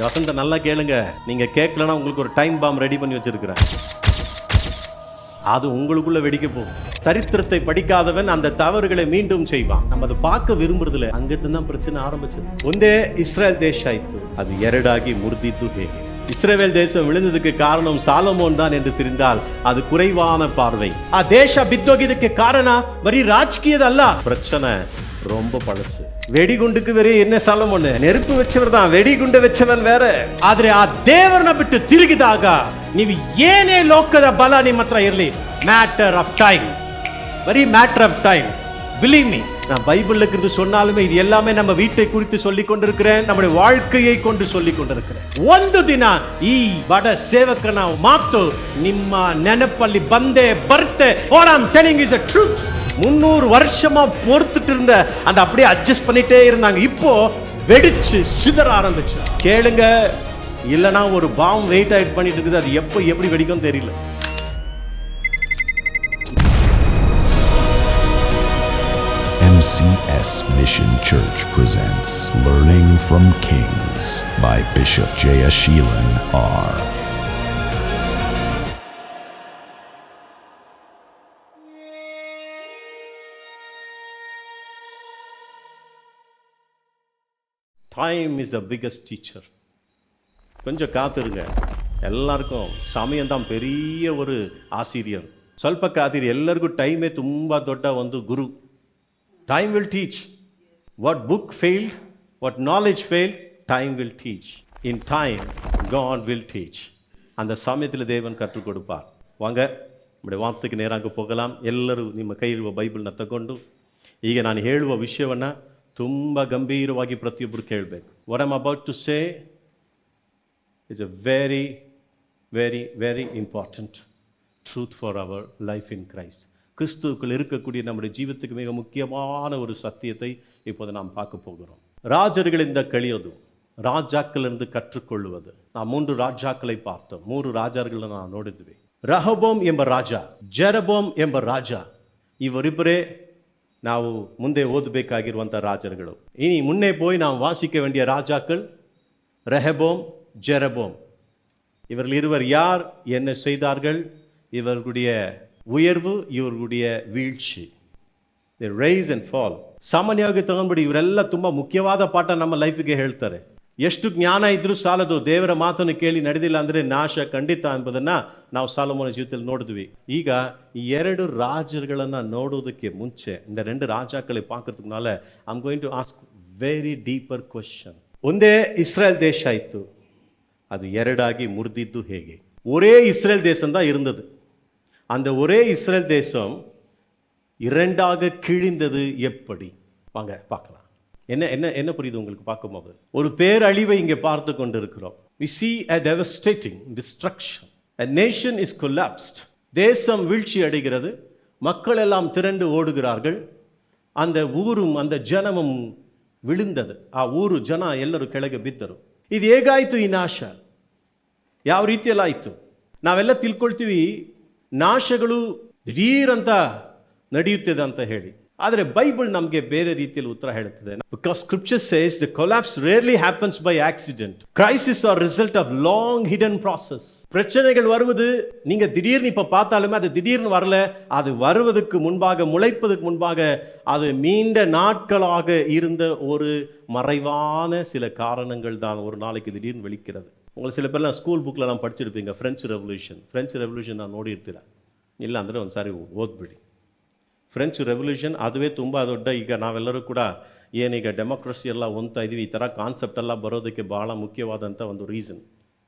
வசந்த நல்லா கேளுங்க. நீங்க கேட்கலன்னா உங்களுக்கு ஒரு டைம் பாம் ரெடி பண்ணி வச்சிருக்கிறேன். அது உங்களுக்குள்ள வெடிக்க போகும். சரித்திரத்தை படிக்காதவன் அந்த தவறுகளை மீண்டும் செய்வான். நம்ம அதை பார்க்க விரும்புறதுல அங்கிருந்து தான் பிரச்சனை ಆರಂಭಿಸಿತು. ಒಂದೇ ಇಸ್ರೇಲ್ ದೇಶ ಇತ್ತು, ಅದು ಎರಡಾಗಿ ಮುರಿದಿದ್ದು ಹೇಗೆ? இஸ்ரவேல் தேசம் விழுந்ததுக்கு காரணம் சாலமோன் தான் என்று தெரிந்தால் அது குறைவான பார்வை. ಆ ದೇಶ ಬಿದ್ದೋಗಿದ್ದಕ್ಕೆ ಕಾರಣ ಬರೀ ರಾಜಕೀಯದಲ್ಲ, பிரச்சனை ரொம்ப பழசு. வெடிகுண்டுக்கு வேற என்ன சாலமோன்? நெருப்பு வச்சவர் தான், வெடிಗುಂಡ வச்சவன் வேற. ಆದ್ರೆ ಆ ದೇವರನ್ನ ಬಿಟ್ಟು ತಿರುಗಿದಾಗ ನೀವು ಏನೇ ಲೋಕದ ಬಲ ನಿಮ್ಮ ಹತ್ರ ಇರಲಿ, matter of time, very matter of time. Believe me, நான் பைபிள்ல இருக்கிறது சொன்னாலுமே இது எல்லாமே நம்ம வீட்டை குறித்து சொல்லிக் கொண்டிருக்கிறேன், நம்முடைய வாழ்க்கையை கொண்டு சொல்லிக் கொண்டிருக்கிறேன். ಒಂದು ದಿನ ಈ ಬಡ ಸೇವಕನ ಮಾತು ನಿಮ್ಮ ನೆನಪಲ್ಲಿ ಬಂದೇ ಬರುತ್ತೆ. What I am telling is a truth. 300 வருஷமா பொறுத்துட்டு இருந்த அந்த அப்படியே அட்ஜஸ்ட் பண்ணிட்டே இருந்தாங்க, இப்போ வெடிச்சு சிதற ஆரம்பிச்சு. கேளுங்க, இல்லனா ஒரு பாம் வெயிட் ஆயிட் பண்ணிட்டு இருக்குது, அது எப்போ எப்படி வெடிக்கும் தெரியல. MCS Mission Church presents Learning from Kings by Bishop Jayashilan R. Time is the biggest teacher. கொஞ்சம் காத்திருங்க, எல்லாருக்கும் ಸಮಯಂதான் பெரிய ஒரு ஆசிரியர். ಸ್ವಲ್ಪ ಕಾದಿರಿ, ಎಲ್ಲರಿಗೂ ಟೈಮೇ ತುಂಬ ದೊಡ್ಡ ಒಂದು ಗುರು. Time will teach. What book failed, what knowledge failed, time will teach. In time, God will teach. அந்த சமயத்தில் தேவன் ಕற்றுக் கொடுப்பார். வாங்க நம்முடைய ವಾರ್ತೆಗೆ ನೇರಾಗಿ ಹೋಗலாம். ಎಲ್ಲರೂ ನಿಮ್ಮ ಕೈಯಿರುವ ಬೈಬಲ್ನ ತಗೊಂಡು ಈಗ ನಾನು ಹೇಳುವ ವಿಷಯವನ್ನು ತುಂಬ ಗಂಭೀರವಾಗಿ ಪ್ರತಿಯೊಬ್ಬರು ಕೇಳಬೇಕು. What I am about to say is a very very very important truth for our life in Christ. கிறிஸ்துவுக்குள் இருக்கக்கூடிய நம்முடைய ஜீவிதத்துக்கு மிக முக்கியமான ஒரு சத்தியத்தை இப்போது நாம் பார்க்க போகிறோம். ராஜர்களிಂದ ಕಲಿಯೋದು, ರಾಜಾக்களிலிருந்து ಕற்றுಕೊಳ್ಳುವುದು. நாம் 3 ರಾಜಾக்களை பார்த்தோம், 3 ರಾಜರುಗಳನ್ನು ನಾವು ನೋಡಿದ್ವಿ. ರಹಬೋಮ್ ಎಂಬ ರಾಜ, ಜೆರಬೋಮ್ ಎಂಬ ರಾಜ, ಇವರಿಬ್ಬರೇ ನಾವು ಮುಂದೆ ಓದಬೇಕಾಗಿರುವಂಥ ರಾಜರುಗಳು. ಇನಿ ಮುನ್ನೆ போய் நாம் வாசிக்க வேண்டிய ராஜாக்கள் ரெஹபோம், ஜெரபோம். இவர்கள் இருவர் யார், என்ன செய்தார்கள், இவர்களுடைய உயர்வு, இவர்களுடைய வீழ்ச்சி, they rise and fall. ಸಾಮಾನ್ಯವಾಗಿ ತಗೊಂಡ್ಬಿಡಿ, ಇವರೆಲ್ಲ ತುಂಬ ಮುಖ್ಯವಾದ ಪಾಠ ನಮ್ಮ ಲೈಫಿಗೆ ಹೇಳ್ತಾರೆ. ಎಷ್ಟು ಜ್ಞಾನ ಇದ್ರೂ ಸಾಲದು, ದೇವರ ಮಾತನ್ನು ಕೇಳಿ ನಡೆದಿಲ್ಲ ಅಂದರೆ ನಾಶ ಖಂಡಿತ ಎಂಬುದನ್ನು ನಾವು ಸಾಲೋಮೋನ ಜೀವಿತದಲ್ಲಿ ನೋಡಿದ್ವಿ. ಈಗ ಈ 2 ರಾಜರುಗಳನ್ನು ನೋಡೋದಕ್ಕೆ ಮುಂಚೆ, இந்த 2 ராஜாக்களை பார்க்கறதுக்குனால I am going to ask very deeper question. ಒಂದೇ இஸ்ரேல் தேச ಇತ್ತು, அது ಎರಡಾಗಿ ಮುರಿದಿದ್ದು ಹೇಗೆ? ஒரே இஸ்ரேல் தேசம் தான் இருந்தது. அந்த ஒரே இஸ்ரேல் தேசம் இரண்டாக கிழிந்தது எப்படி? வாங்க பார்க்கலாம். என்ன என்ன என்ன புரியுது உங்களுக்கு பார்க்கும்போது? ஒரு பேரழிவை இங்கே பார்த்து கொண்டு இருக்கிறோம். We see a devastating destruction. A nation is collapsed. தேசம் வீழ்ச்சி அடைகிறது, மக்கள் எல்லாம் திரண்டு ஓடுகிறார்கள். அந்த ஊரும் அந்த ಜನமும் ವಿಳಿಂದದು. ಆ ಊರು ಜನ ಎಲ್ಲರೂ ಕೆಳಗೆ ಬಿದ್ದರು. ಇದು ಹೇಗಾಯಿತು ಈ ನಾಶ? ಯಾವ ರೀತಿಯಲ್ಲಿ ಆಯಿತು? ನಾವೆಲ್ಲ ತಿಳ್ಕೊಳ್ತೀವಿ ನಾಶಗಳು ದಿಢೀರಂತ ನಡೆಯುತ್ತದೆ ಅಂತ ಹೇಳಿ, ಆದರೆ ಬೈಬಲ್ ನಮಗೆ ಬೇರೆ ರೀತಿಯಲ್ಲಿ ಉತ್ತರ ಹೇಳುತ್ತದೆ. Because scripture says the collapse rarely happens by accident. Crisis are result of long hidden process. பிரச்சனைகள் வருவது நீங்க திடீர்னு இப்ப பார்த்தாலுமே அது திடீர்னு வரல, அது வருவதற்கு முன்பாக, முளைப்பதற்கு முன்பாக அது நீண்ட நாட்களாக இருந்த ஒரு மறைவான சில காரணங்கள் தான் ஒரு நாளைக்கு திடீர்னு வெளிக்கிறது. உங்களுக்கு சில பேர்லாம் ಸ್ಕೂಲ್ ಬುಕ್லாம் படிச்சிருப்பீங்க. ಫ್ರೆಂಚ್ ರೆವಲ್ಯೂಷನ್ ನಾನು ನೋಡಿರ್ತೀರ, ಇಲ್ಲ ಅಂದರೆ ಒಂದು ಸಾರಿ ಓದ್ಬಿಡಿ. ಫ್ರೆಂಚ್ ರೆವಲ್ಯೂಷನ್ ಅದುವೇ ತುಂಬ ದೊಡ್ಡ, ಈಗ ನಾವೆಲ್ಲರೂ ಕೂಡ ಏನೀಗ ಡೆಮೋಕ್ರಸಿ ಎಲ್ಲ ಹೊಂದ್ತಾ ಇದ್ದೀವಿ, ಈ ಥರ ಕಾನ್ಸೆಪ್ಟ್ ಎಲ್ಲ ಬರೋದಕ್ಕೆ ಬಹಳ ಮುಖ್ಯವಾದಂಥ ಒಂದು ರೀಸನ್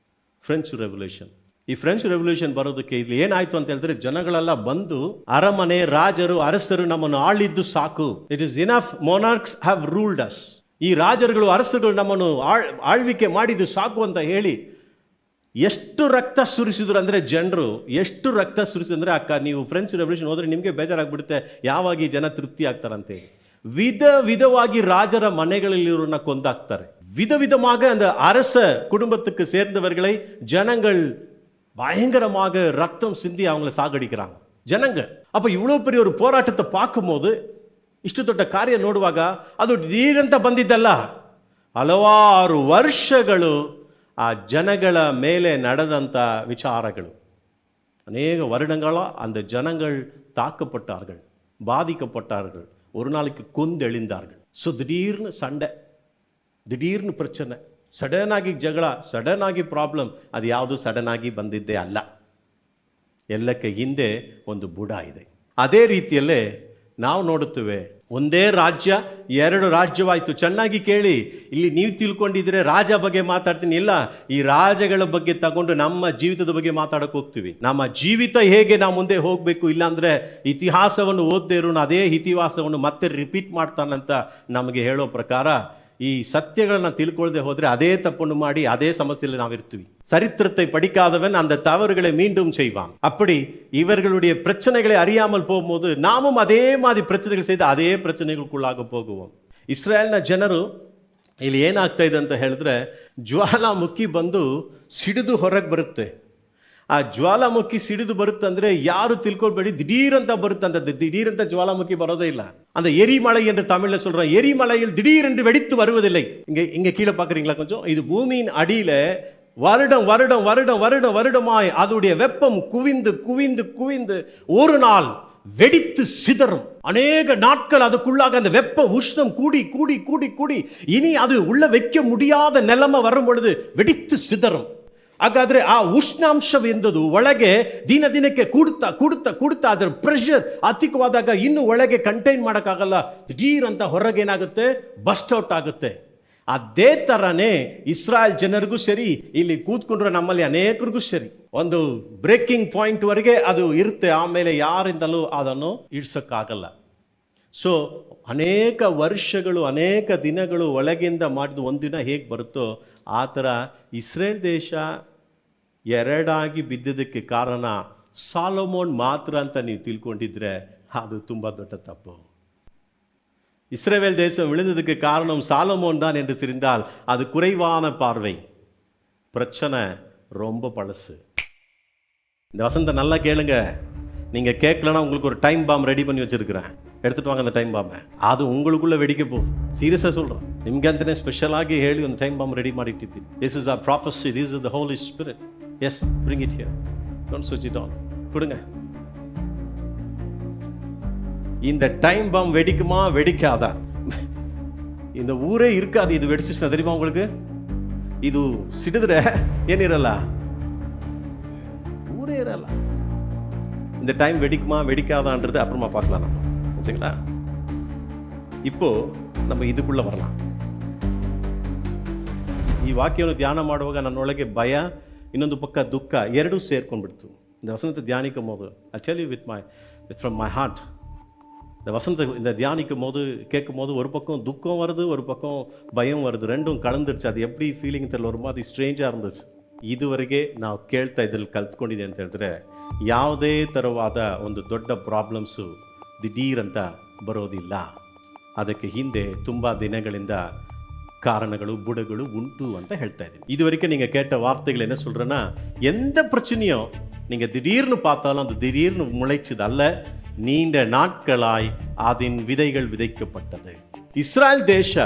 ಫ್ರೆಂಚ್ ರೆವಲ್ಯೂಷನ್. ಈ ಫ್ರೆಂಚ್ ರೆವಲ್ಯೂಷನ್ ಬರೋದಕ್ಕೆ ಇಲ್ಲಿ ಏನಾಯಿತು ಅಂತ ಹೇಳಿದ್ರೆ, ಜನಗಳೆಲ್ಲ ಬಂದು ಅರಮನೆ, ರಾಜರು, ಅರಸರು ನಮ್ಮನ್ನು ಆಳಿದ್ದು ಸಾಕು, it is enough, monarchs have ruled us. ಈ ರಾಜರುಗಳು, ಅರಸರುಗಳು ನಮ್ಮನ್ನು ಆಳ್ವಿಕೆ ಮಾಡಿದ್ದು ಸಾಕು ಅಂತ ಹೇಳಿ ಎಷ್ಟು ರಕ್ತ ಸುರಿಸಿದ್ರು ಅಂದರೆ, ಜನರು ಎಷ್ಟು ರಕ್ತ ಸುರಿಸಿದ್ರು ಅಂದರೆ, ಅಕ್ಕ ನೀವು ಫ್ರೆಂಚ್ ರೆವಲ್ಯೂಷನ್ ಹೋದರೆ ನಿಮಗೆ ಬೇಜಾರಾಗ್ಬಿಡುತ್ತೆ, ಯಾವಾಗ ಈ ಜನ ತೃಪ್ತಿ ಆಗ್ತಾರಂತೇಳಿ ವಿಧ ವಿಧವಾಗಿ ರಾಜರ ಮನೆಗಳಲ್ಲಿರೋರನ್ನ ಕೊಂದಾಕ್ತಾರೆ. விதவிதமாக அந்த அரச குடும்பத்துக்கு சேர்ந்தவர்களை ஜனங்கள் பயங்கரமாக ரத்தம் சிந்தி அவங்கள சாகடிக்கிறாங்க ஜனங்க. அப்ப இவ்வளவு பெரிய ஒரு போராட்டத்தை பார்க்கும்போது, ಇಷ್ಟು ದೊಡ್ಡ ಕಾರ್ಯ ನೋಡುವಾಗ, ಅದು ದಿಢೀರಂತ ಬಂದಿದ್ದಲ್ಲ, ಹಲವಾರು ವರ್ಷಗಳು ಆ ಜನಗಳ ಮೇಲೆ ನಡೆದಂಥ விசாரங்கள், அநேக வருடங்களா அந்த ஜனங்கள் தாக்கப்பட்டார்கள், பாதிக்கப்பட்டார்கள், ஒரு நாளைக்கு கொந்தெழுந்தார்கள். ஸோ திடீர்னு சண்டை, ದಿಢೀರ್ನು ಪ್ರಚನೆ, ಸಡನ್ ಆಗಿ ಜಗಳ, ಸಡನ್ ಆಗಿ ಪ್ರಾಬ್ಲಮ್. ಅದು ಯಾವುದು ಸಡನ್ ಆಗಿ ಬಂದಿದ್ದೇ ಅಲ್ಲ, ಎಲ್ಲಕ್ಕೆ ಹಿಂದೆ ಒಂದು ಬುಡ ಇದೆ. ಅದೇ ರೀತಿಯಲ್ಲೇ ನಾವು ನೋಡುತ್ತೇವೆ, ಒಂದೇ ರಾಜ್ಯ ಎರಡು ರಾಜ್ಯವಾಯಿತು. ಚೆನ್ನಾಗಿ ಕೇಳಿ, ಇಲ್ಲಿ ನೀವು ತಿಳ್ಕೊಂಡಿದ್ರೆ ರಾಜ ಬಗ್ಗೆ ಮಾತಾಡ್ತೀನಿ, ಇಲ್ಲ, ಈ ರಾಜಗಳ ಬಗ್ಗೆ ತಗೊಂಡು ನಮ್ಮ ಜೀವಿತದ ಬಗ್ಗೆ ಮಾತಾಡಕ್ಕೆ ಹೋಗ್ತೀವಿ. ನಮ್ಮ ಜೀವಿತ ಹೇಗೆ ನಾವು ಮುಂದೆ ಹೋಗಬೇಕು, ಇಲ್ಲಾಂದ್ರೆ ಇತಿಹಾಸವನ್ನು ಓದದೇ ಇರೋನು ಅದೇ ಇತಿಹಾಸವನ್ನು ಮತ್ತೆ ರಿಪೀಟ್ ಮಾಡ್ತಾನಂತ ನಮಗೆ ಹೇಳೋ ಪ್ರಕಾರ ಈ ಸತ್ಯಗಳನ್ನ ತಿಳ್ಕೊಳ್ಳದೆ ಹೋದ್ರೆ ಅದೇ ತಪ್ಪನ್ನು ಮಾಡಿ ಅದೇ ಸಮಸ್ಯೆಯಲ್ಲಿ நாவிருத்துவி. சரித்திரத்தை படிக்காதவன் அந்த தவறுகளை மீண்டும் செய்வான். அப்படி இவர்களுடைய பிரச்சனைகளை அறியாமல் போகும்போது நாமும் அதே மாதிரி பிரச்சனைகள் செய்து அதே பிரச்சனைகளுக்குள்ளாக போಗುவோம். ಇಸ್ರಾಯೇಲ್ನ ಜನರು ಇಲ್ಲಿ ಏನಾಗ್ತಾ ಇದೆ ಅಂತ ಹೇಳಿದ್ರೆ, ಜ್ವಾಲಾಮುಖಿ ಬಂದು ಸಿಡಿದು ಹೊರಗೆ ಬರುತ್ತೆ. ಆ ಜ್ವಾಲಾಮುಖಿ ಸಿಡಿದು ಬರುತ್ತಂದ್ರೆ ಯಾರು ತಿಳ್ಕೊಳ್ಬೇಡಿ, ದಿಢೀರಂತ ಬರುತ್ತಂತ. ದಿಢೀರಂತ ಜ್ವಾಲಾಮುಖಿ ಬರೋದೇ ಇಲ್ಲ. அந்த எரிமலை என்று தமிழ்ல சொல்றோம். எரிமலையில் திடீரென்று வெடித்து வருவதில்லை. இங்க கீழே பாக்குறீங்களா கொஞ்சம்? இது பூமியின் அடியில வருடம் வருடம் வருடம் வருடம் வருடமாய் அதோடைய வெப்பம் குவிந்து குவிந்து குவிந்து ஒரு நாள் வெடித்து சிதறும். அநேக நாட்கள் அதுக்குள்ளாக அந்த வெப்ப உஷ்ணம் கூடி கூடி கூடி கூடி இனி அது உள்ள வைக்க முடியாத நிலைமை வரும் பொழுது வெடித்து சிதறும். ಹಾಗಾದ್ರೆ ಆ ಉಷ್ಣಾಂಶವೆಂದು ಒಳಗೆ ದಿನ ದಿನಕ್ಕೆ ಕೂಡುತ್ತಾ ಕೂಡುತ್ತಾ ಕೂಡುತ್ತಾ ಅದರ ಪ್ರೆಷರ್ ಅಧಿಕವಾದಾಗ ಇನ್ನು ಒಳಗೆ ಕಂಟೈನ್ ಮಾಡೋಕ್ಕಾಗಲ್ಲ, ದಿಢೀರ್ ಅಂತ ಹೊರಗೆ ಏನಾಗುತ್ತೆ, ಬಸ್ಟ್ ಔಟ್ ಆಗುತ್ತೆ. ಅದೇ ಥರನೇ ಇಸ್ರಾಯೇಲ್ ಜನರಿಗೂ ಸರಿ, ಇಲ್ಲಿ ಕೂತ್ಕೊಂಡ್ರೆ ನಮ್ಮಲ್ಲಿ ಅನೇಕರಿಗೂ ಸರಿ, ಒಂದು ಬ್ರೇಕಿಂಗ್ ಪಾಯಿಂಟ್ ವರೆಗೆ ಅದು ಇರುತ್ತೆ. ಆಮೇಲೆ ಯಾರಿಂದಲೂ ಅದನ್ನು ಇಡ್ಸೋಕ್ಕಾಗಲ್ಲ. ಸೊ ಅನೇಕ ವರ್ಷಗಳು ಅನೇಕ ದಿನಗಳು ಒಳಗಿಂದ ಮಾಡಿದ್ದು ಒಂದಿನ ಹೇಗೆ ಬರುತ್ತೋ ಆ ಥರ ಇಸ್ರೇಲ್ ದೇಶ ಎರಡಾಗಿ ಬಿದ್ದಿದ್ದಕ್ಕೆ ಕಾರಣ ಸಾಲೊಮೋನ್ ಮಾತ್ರ ಅಂತ ನೀವು ತಿಳ್ಕೊಂಡಿದ್ರೆ ಅದು ತುಂಬ ದೊಡ್ಡ ತಪ್ಪು. இஸ்ரவேல் தேசம் விழுந்ததுக்கு காரணம் சாலமோன் தான் என்று தெரிந்தால் அது குறைவான பார்வை. பிரச்சனை ரொம்ப பழசு. இந்த வசனத்தை நல்லா கேளுங்க. நீங்க கேட்கலன்னா உங்களுக்கு ஒரு டைம் பாம் ரெடி பண்ணி வச்சிருக்கிறேன், எடுத்துட்டு வாங்க அந்த டைம் பாம்பை. ಅದು ಉಂಗುಳುಗುள்ள வெடிக்க போகுது. ಸೀರಿಯಸ್ ಆಗಿ சொல்றேன். ನಿಮಗೆ ಅಂತಾನೆ ಸ್ಪೆಷಲ್ ಆಗಿ ಹೇಳಿ ಒಂದು ಟೈಮ್ ಬಾಂಬ್ ರೆಡಿ ಮಾಡಿ ಇಟ್ಟಿದ್ದೀನಿ. This is a prophecy, this is the Holy Spirit. Yes, bring it here, don't switch it on. கொடுங்க. இந்த டைம் பாம் வெடிக்குமா வெடிக்காதா? இந்த ஊரே இருக்காது இது வெடிச்சுச்சுன்னா, தெரியுமா உங்களுக்கு? ಇದು ಸಿಡಿದ್ರೆ ಏನಿರಲ್ಲ, ஊரே ಇರಲ್ಲ. இந்த டைம் வெடிக்குமா வெடிக்காதான்றது அப்புறமா பார்க்கலாம் நம்ம, சரிங்களா? இப்போ நம்ம ಇದಕ್ಕುள்ள வரலாம். ಈ ವಾಕ್ಯವನ್ನು ಧ್ಯಾನ ಮಾಡುವಾಗ ನನ್ನೊಳಗೆ ಭಯ, ಇನ್ನೊಂದು ಪಕ್ಕ ದುಃಖ ಎರಡೂ ಸೇರ್ಕೊಂಡ್ಬಿಡ್ತು. இந்த வசனத்தை தியானிக்கும் போது I tell you from my heart, இந்த வசனத்தை இந்த தியானிக்கும் போது கேட்கும் போது ஒரு பக்கம் துக்கம் வருது, ஒரு பக்கம் பயம் வருது, ரெண்டும் கலந்துருச்சு. ಅದು எப்படி ಫೀಲಿಂಗ್ தெரியல, ஒரு மாதிரி ಸ್ಟ್ರೇಂಜಾಗಿ இருந்துச்சு. ಇದುವರೆಗೆ ನಾವು ಕೇಳ್ತಾ ಇದ್ರಲ್ಲಿ ಕಲ್ತ್ಕೊಂಡಿದೆ ಅಂತ ಹೇಳಿದ್ರೆ, ಯಾವುದೇ ಥರವಾದ ಒಂದು ದೊಡ್ಡ ಪ್ರಾಬ್ಲಮ್ಸು ದಿಢೀರಂತ ಬರೋದಿಲ್ಲ. ಅದಕ್ಕೆ ಹಿಂದೆ ತುಂಬ ದಿನಗಳಿಂದ காரணங்களும் புடங்களும் உண்டு ಅಂತ ಹೇಳ್ತಾ ಇದ್ದೀನಿ. இதுவரைக்கும் நீங்க கேட்ட வார்த்தைகள் என்ன சொல்றேன்னா, எந்த பிரச்சனையும் நீங்க திடீர்னு பார்த்தாலும் அது திடீர்னு முளைச்சது அல்ல, நீண்ட நாட்களாய் அதன் விதைகள் விதைக்கப்பட்டது. ಇಸ್ರಾಯೇಲ್ ದೇಶ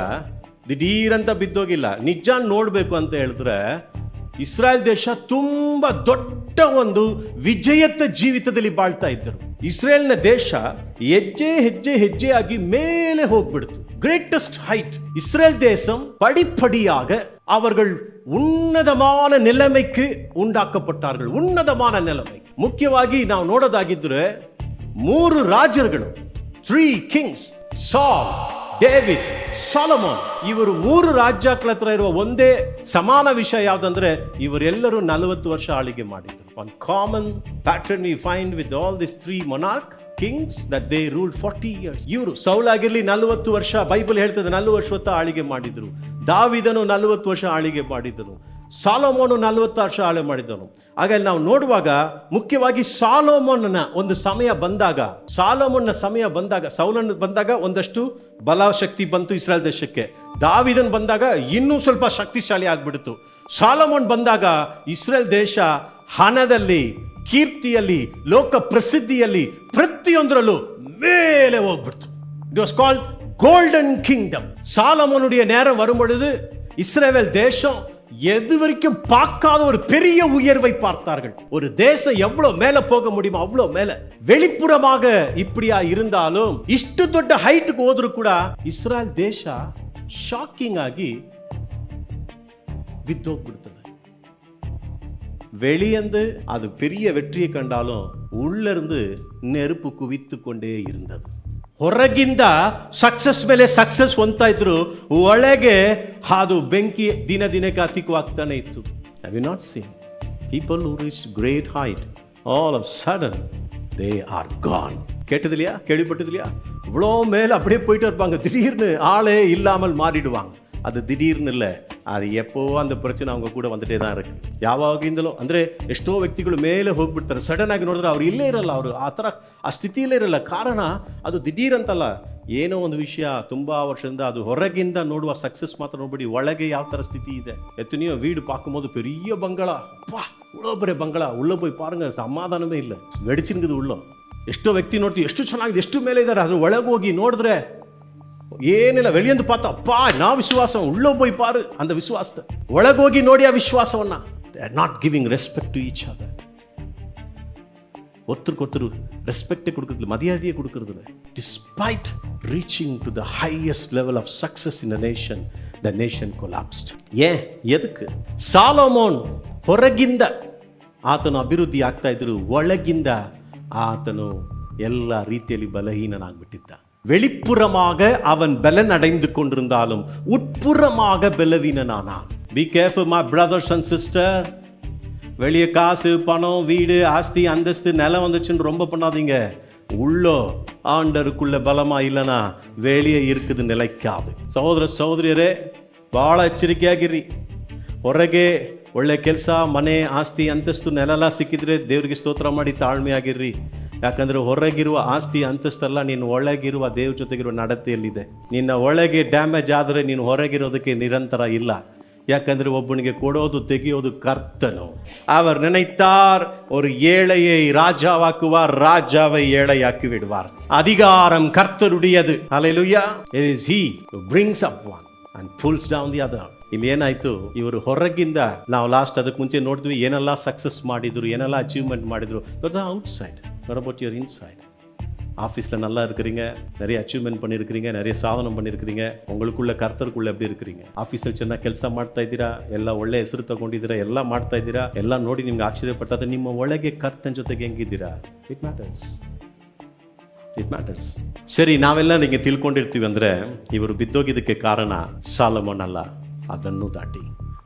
ದಿಢೀರಂತ ಬಿದ್ದೋಗಿಲ್ಲ. ನಿಜ ನೋಡ್ಬೇಕು ಅಂತ ಹೇಳಿದ್ರೆ ಇಸ್ರಾಯೇಲ್ ದೇಶ ತುಂಬಾ ದೊಡ್ಡ ಒಂದು ವಿಜಯದ ಜೀವಿತದಲ್ಲಿ ಬಾಳ್ತಾ ಇದ್ದರು. ಇಸ್ರೇಲ್ನ ದೇಶ ಹೆಜ್ಜೆ ಹೆಜ್ಜೆ ಹೆಜ್ಜೆಯಾಗಿ ಮೇಲೆ ಹೋಗ್ಬಿಡ್ತು. Greatest height. இஸ்ரேல் தேசம் படிப்படியாக அவர்கள் ಉನ್ನತமான நிலைமைக்கு ಉಂಟಾக்கப்பட்டார்கள். ಉನ್ನತமான நிலைமை. ಮುಖ್ಯವಾಗಿ ನಾವು ನೋಡೋದಾಗಿದ್ರೆ 3 ರಾಜರುಗಳು, 3 kings, ಸಾಲ್, ಡೇವಿಡ್, ಸಾಲಮೋನ್, ಇವರು 3 ರಾಜ್ಯಗಳ ಹತ್ರ ಇರುವ ಒಂದೇ ಸಮಾನ ವಿಷಯ ಯಾವುದಂದ್ರೆ ಇವರೆಲ್ಲರೂ 40 ವರ್ಷ ಆಳಿಗೆ ಮಾಡಿದ್ರು. One common pattern we find with all these 3 monarch kings that they ruled 40 years. ಇವರು ಸೌಲ್ ಆಗಿರಲಿ 40 ವರ್ಷ, ಬೈಬಲ್ ಹೇಳ್ತದೆ 40 ವರ್ಷ ಆಳಿಗೆ ಮಾಡಿದ್ರು. ದಾವಿದನು 40 ವರ್ಷ ಆಳಿಗೆ ಮಾಡಿದನು. ಸಾಲೊಮೋನು 40 ವರ್ಷ ಆಳ್ವೆ ಮಾಡಿದನು. ಹಾಗಾಗಿ ನಾವು ನೋಡುವಾಗ ಮುಖ್ಯವಾಗಿ ಸಾಲೊಮೋನನ ಒಂದು ಸಮಯ ಬಂದಾಗ, ಸೌಲನ್ ಬಂದಾಗ ಒಂದಷ್ಟು ಬಲ ಶಕ್ತಿ ಬಂತು ಇಸ್ರಾಯೇಲ್ ದೇಶಕ್ಕೆ. ದಾವಿದನ್ ಬಂದಾಗ ಇನ್ನೂ ಸ್ವಲ್ಪ ಶಕ್ತಿಶಾಲಿ ಆಗ್ಬಿಡ್ತು. ಸಾಲೊಮೋನ್ ಬಂದಾಗ ಇಸ್ರಾಯೇಲ್ ದೇಶ ಹಣದಲ್ಲಿ, ಕೀರ್ತಿಯಲ್ಲಿ, ಲೋಕ ಪ್ರಸಿದ್ಧಿಯಲ್ಲಿ ಪ್ರತಿಯೊಂದರಲ್ಲೂ ಮೇಲೆ ಹೋಗ್ಬಿಡ್ತು. It was called golden kingdom. சாலமோனுடைய நேரம் வரும் பொழுது இஸ்ரவேல் தேசம் எது வரைக்கும் பார்க்காத ஒரு பெரிய உயர்வை பார்த்தார்கள். ஒரு தேசம் எவ்வளவு மேல போக முடியுமோ அவ்வளவு மேல. வெளிப்புறமாக இப்படியா இருந்தாலும் ಇಷ್ಟು ದೊಡ್ಡ ಹೈಟ್ಗೆ ಹೋದ್ರು ಕೂಡ ಇಸ್ರಾಯೇಲ್ ದೇಶ ಶಾಕಿಂಗ್ ಆಗಿ ಬಿದ್ದೋಗ್ಬಿಡ್ತದೆ. வெளியந்து அது பெரிய வெற்றியை ಕಂಡಾலும் உள்ளிருந்து நெருப்பு குவித்து கொண்டே இருந்தது. ಹೊರಗಿಂದ ಸಕ್ಸಸ್ ಮೇಲೆ ಸಕ್ಸಸ್ ಹೊಂದ್ತಾ ಇದ್ರು, ಒಳಗೆ ಅದು ಬೆಂಕಿ ದಿನ ದಿನಕ್ಕೆ ಅಧಿಕವಾಗ್ತಾನೆ ಇತ್ತು. Have you not seen people who reached great height, all of a sudden they are gone? கேட்டதில்லையா, கேள்விப்பட்டதில்லையா? இவ்வளோ மேலே அப்படியே போயிட்டு இருப்பாங்க, திடீர்னு ஆளே இல்லாமல் மாறிடுவாங்க. ಅದು ದಿಢೀರ್ನ ಇಲ್ಲ, ಅದು ಎಪ್ಪೋ அந்த ಪ್ರಚನೆ அவங்க ಕೂಡ வந்துட்டೇ தான் இருக்கு. ಯಾವಾಗಿಂದಲೂ ಅಂದರೆ ಎಷ್ಟೋ ವ್ಯಕ್ತಿಗಳು ಮೇಲೆ ಹೋಗ್ಬಿಡ್ತಾರೆ, ಸಡನ್ ಆಗಿ ನೋಡಿದ್ರೆ ಅವ್ರು ಇಲ್ಲೇ ಇರಲ್ಲ, ಅವರು ಆ ಥರ ಆ ಸ್ಥಿತಿಯಲ್ಲೇ ಇರಲ್ಲ. ಕಾರಣ ಅದು ದಿಢೀರ್ ಅಂತಲ್ಲ, ಏನೋ ಒಂದು ವಿಷಯ ತುಂಬ ವರ್ಷದಿಂದ ಅದು ಹೊರಗಿಂದ ನೋಡುವ ಸಕ್ಸಸ್ ಮಾತ್ರ ನೋಡ್ಬಿಡಿ, ಒಳಗೆ ಯಾವ ಥರ ಸ್ಥಿತಿ ಇದೆ. ಎತ್ತನೆಯೋ வீடு பார்க்கும்போது பெரிய பங்களா, அப்பா இவ்வளோ பெரிய பங்களா, உள்ளே போய் பாருங்க ಸಮಾಧಾನವೇ ಇಲ್ಲ, வெடிச்சிருக்குது ಉள்ள. ಎಷ್ಟೋ ವ್ಯಕ್ತಿ ನೋಡ್ತೀವಿ ಎಷ್ಟು ಚೆನ್ನಾಗಿದೆ, ಎಷ್ಟು ಮೇಲೆ ಇದ್ದಾರೆ, ಅದ್ರ ಒಳಗೆ ಹೋಗಿ ನೋಡಿದ್ರೆ ಏನಿಲ್ಲ, வெளியந்து பார்த்தா அப்பா ನಾ ವಿಶ್ವಾಸ, ಉள்ள போய் பாரு அந்த ವಿಶ್ವಾಸத்தை, ಒಳಗೋಗಿ ನೋಡಿ ಆ ವಿಶ್ವಾಸವನ್ನ. they are not giving respect to each other. ஒருத்தருக்கு ரெஸ்பெக்ட் கொடுக்கறதில்ல, மரியாதையை கொடுக்கறதில்ல. despite reaching to the highest level of success in a nation, the nation collapsed. ஏன், ಎದಕ್ಕೆ? ಸಾಲೋಮೋನ್ ಹೊರಗಿಂದ ಆತನು ಅಭಿವೃದ್ಧಿ ಆಗ್ತಾ ಇದ್ರು, ಒಳಗಿಂದ ಆತನು ಎಲ್ಲ ರೀತಿಯಲ್ಲಿ ಬಲಹೀನನಾಗ್ಬಿಟ್ಟಿದ್ದ. வெளிப்புறமாக அவன் பலன் அடைந்து கொண்டிருந்தாலும் உட்புறமாக பலவீனனானான். Be careful my brothers and sisters. வெளியே காசு, பணம், வீடு, ஆஸ்தி, அந்தஸ்து, நிலம் வந்துச்சுன்னு ரொம்ப பண்ணாதீங்க. உள்ளோ ஆண்டருக்குள்ள பலமா இல்லைனா வெளியே இருக்குது நிலைக்காது. ಸಹೋದರ ಸಹೋದರಿಯರೇ, ಭಾಳ ಎಚ್ಚರಿಕೆಯಾಗಿರಿ. ಹೊರಗೆ ಒಳ್ಳೆ ಕೆಲಸ, ಮನೆ, ಆಸ್ತಿ, ಅಂತಸ್ತು, ನೆಲೆಲ್ಲ ಸಿಕ್ಕಿದ್ರೆ ದೇವರಿಗೆ ಸ್ತೋತ್ರ ಮಾಡಿ ತಾಳ್ಮೆಯಾಗಿರ್ರಿ. ಯಾಕಂದ್ರೆ ಹೊರಗಿರುವ ಆಸ್ತಿ ಅಂತಸ್ತಲ್ಲ, ನೀನು ಒಳಗಿರುವ ದೇವ್ರ ಜೊತೆಗಿರುವ ನಡತೆಯಲ್ಲಿದೆ. ನಿನ್ನ ಒಳಗೆ ಡ್ಯಾಮೇಜ್ ಆದರೆ ನೀನು ಹೊರಗಿರೋದಕ್ಕೆ ನಿರಂತರ ಇಲ್ಲ. ಯಾಕಂದ್ರೆ ಒಬ್ಬನಿಗೆ ಕೊಡೋದು ತೆಗೆಯೋದು ಕರ್ತನು. அவர் நினைத்தார் ஒரு ஏழையை ராஜாவாக்குவார், ராஜாவை ஏழையாக்கி விடுவார். அதிகாரம் கர்த்தருடையது. ஹalleluya. It is he who brings up one and pulls down the other. ಇಲ್ಲಿ ಏನಾಯ್ತು, ಇವರು ಹೊರಗಿಂದ, ನಾವು ಲಾಸ್ಟ್ ಅದಕ್ಕೆ ಮುಂಚೆ ನೋಡಿದ್ವಿ ಏನೆಲ್ಲ ಸಕ್ಸಸ್ ಮಾಡಿದ್ರು, ಏನೆಲ್ಲ ಅಚೀವ್ಮೆಂಟ್ ಮಾಡಿದ್ರು. That's out side. What about your inside? ஆஃபீஸில் நல்லா இருக்கிறீங்க, நிறைய ಅಚೀವ್ಮೆಂಟ್ பண்ணியிருக்கிறீங்க, நிறைய ಸಾಧನೆ பண்ணியிருக்கிறீங்க, உங்களுக்குள்ள ಕರ್ತರ್க்குள்ள எப்படி இருக்கிறீங்க? ಆಫೀಸಲ್ಲಿ ಚೆನ್ನಾಗಿ ಕೆಲಸ ಮಾಡ್ತಾ ಇದ್ದೀರಾ, ಎಲ್ಲ ಒಳ್ಳೆ ಹೆಸರು ತಗೊಂಡಿದ್ದೀರಾ, ಎಲ್ಲ ಮಾಡ್ತಾ ಇದ್ದೀರಾ, ಎಲ್ಲ ನೋಡಿ ನಿಮ್ಗೆ ಆಶ್ಚರ್ಯಪಟ್ಟದ, ನಿಮ್ಮ ಒಳಗೆ ಕರ್ತನ ಜೊತೆಗೆ ಹೆಂಗಿದ್ದೀರಾ? It matters. ಸರಿ, ನಾವೆಲ್ಲ ನಿಮಗೆ ತಿಳ್ಕೊಂಡಿರ್ತೀವಿ ಅಂದರೆ ಇವರು ಬಿದ್ದೋಗಿದ್ದಕ್ಕೆ ಕಾರಣ ಸಾಲಮೋನ್ ಅಲ್ಲ, ಅದನ್ನು ದಾಟಿ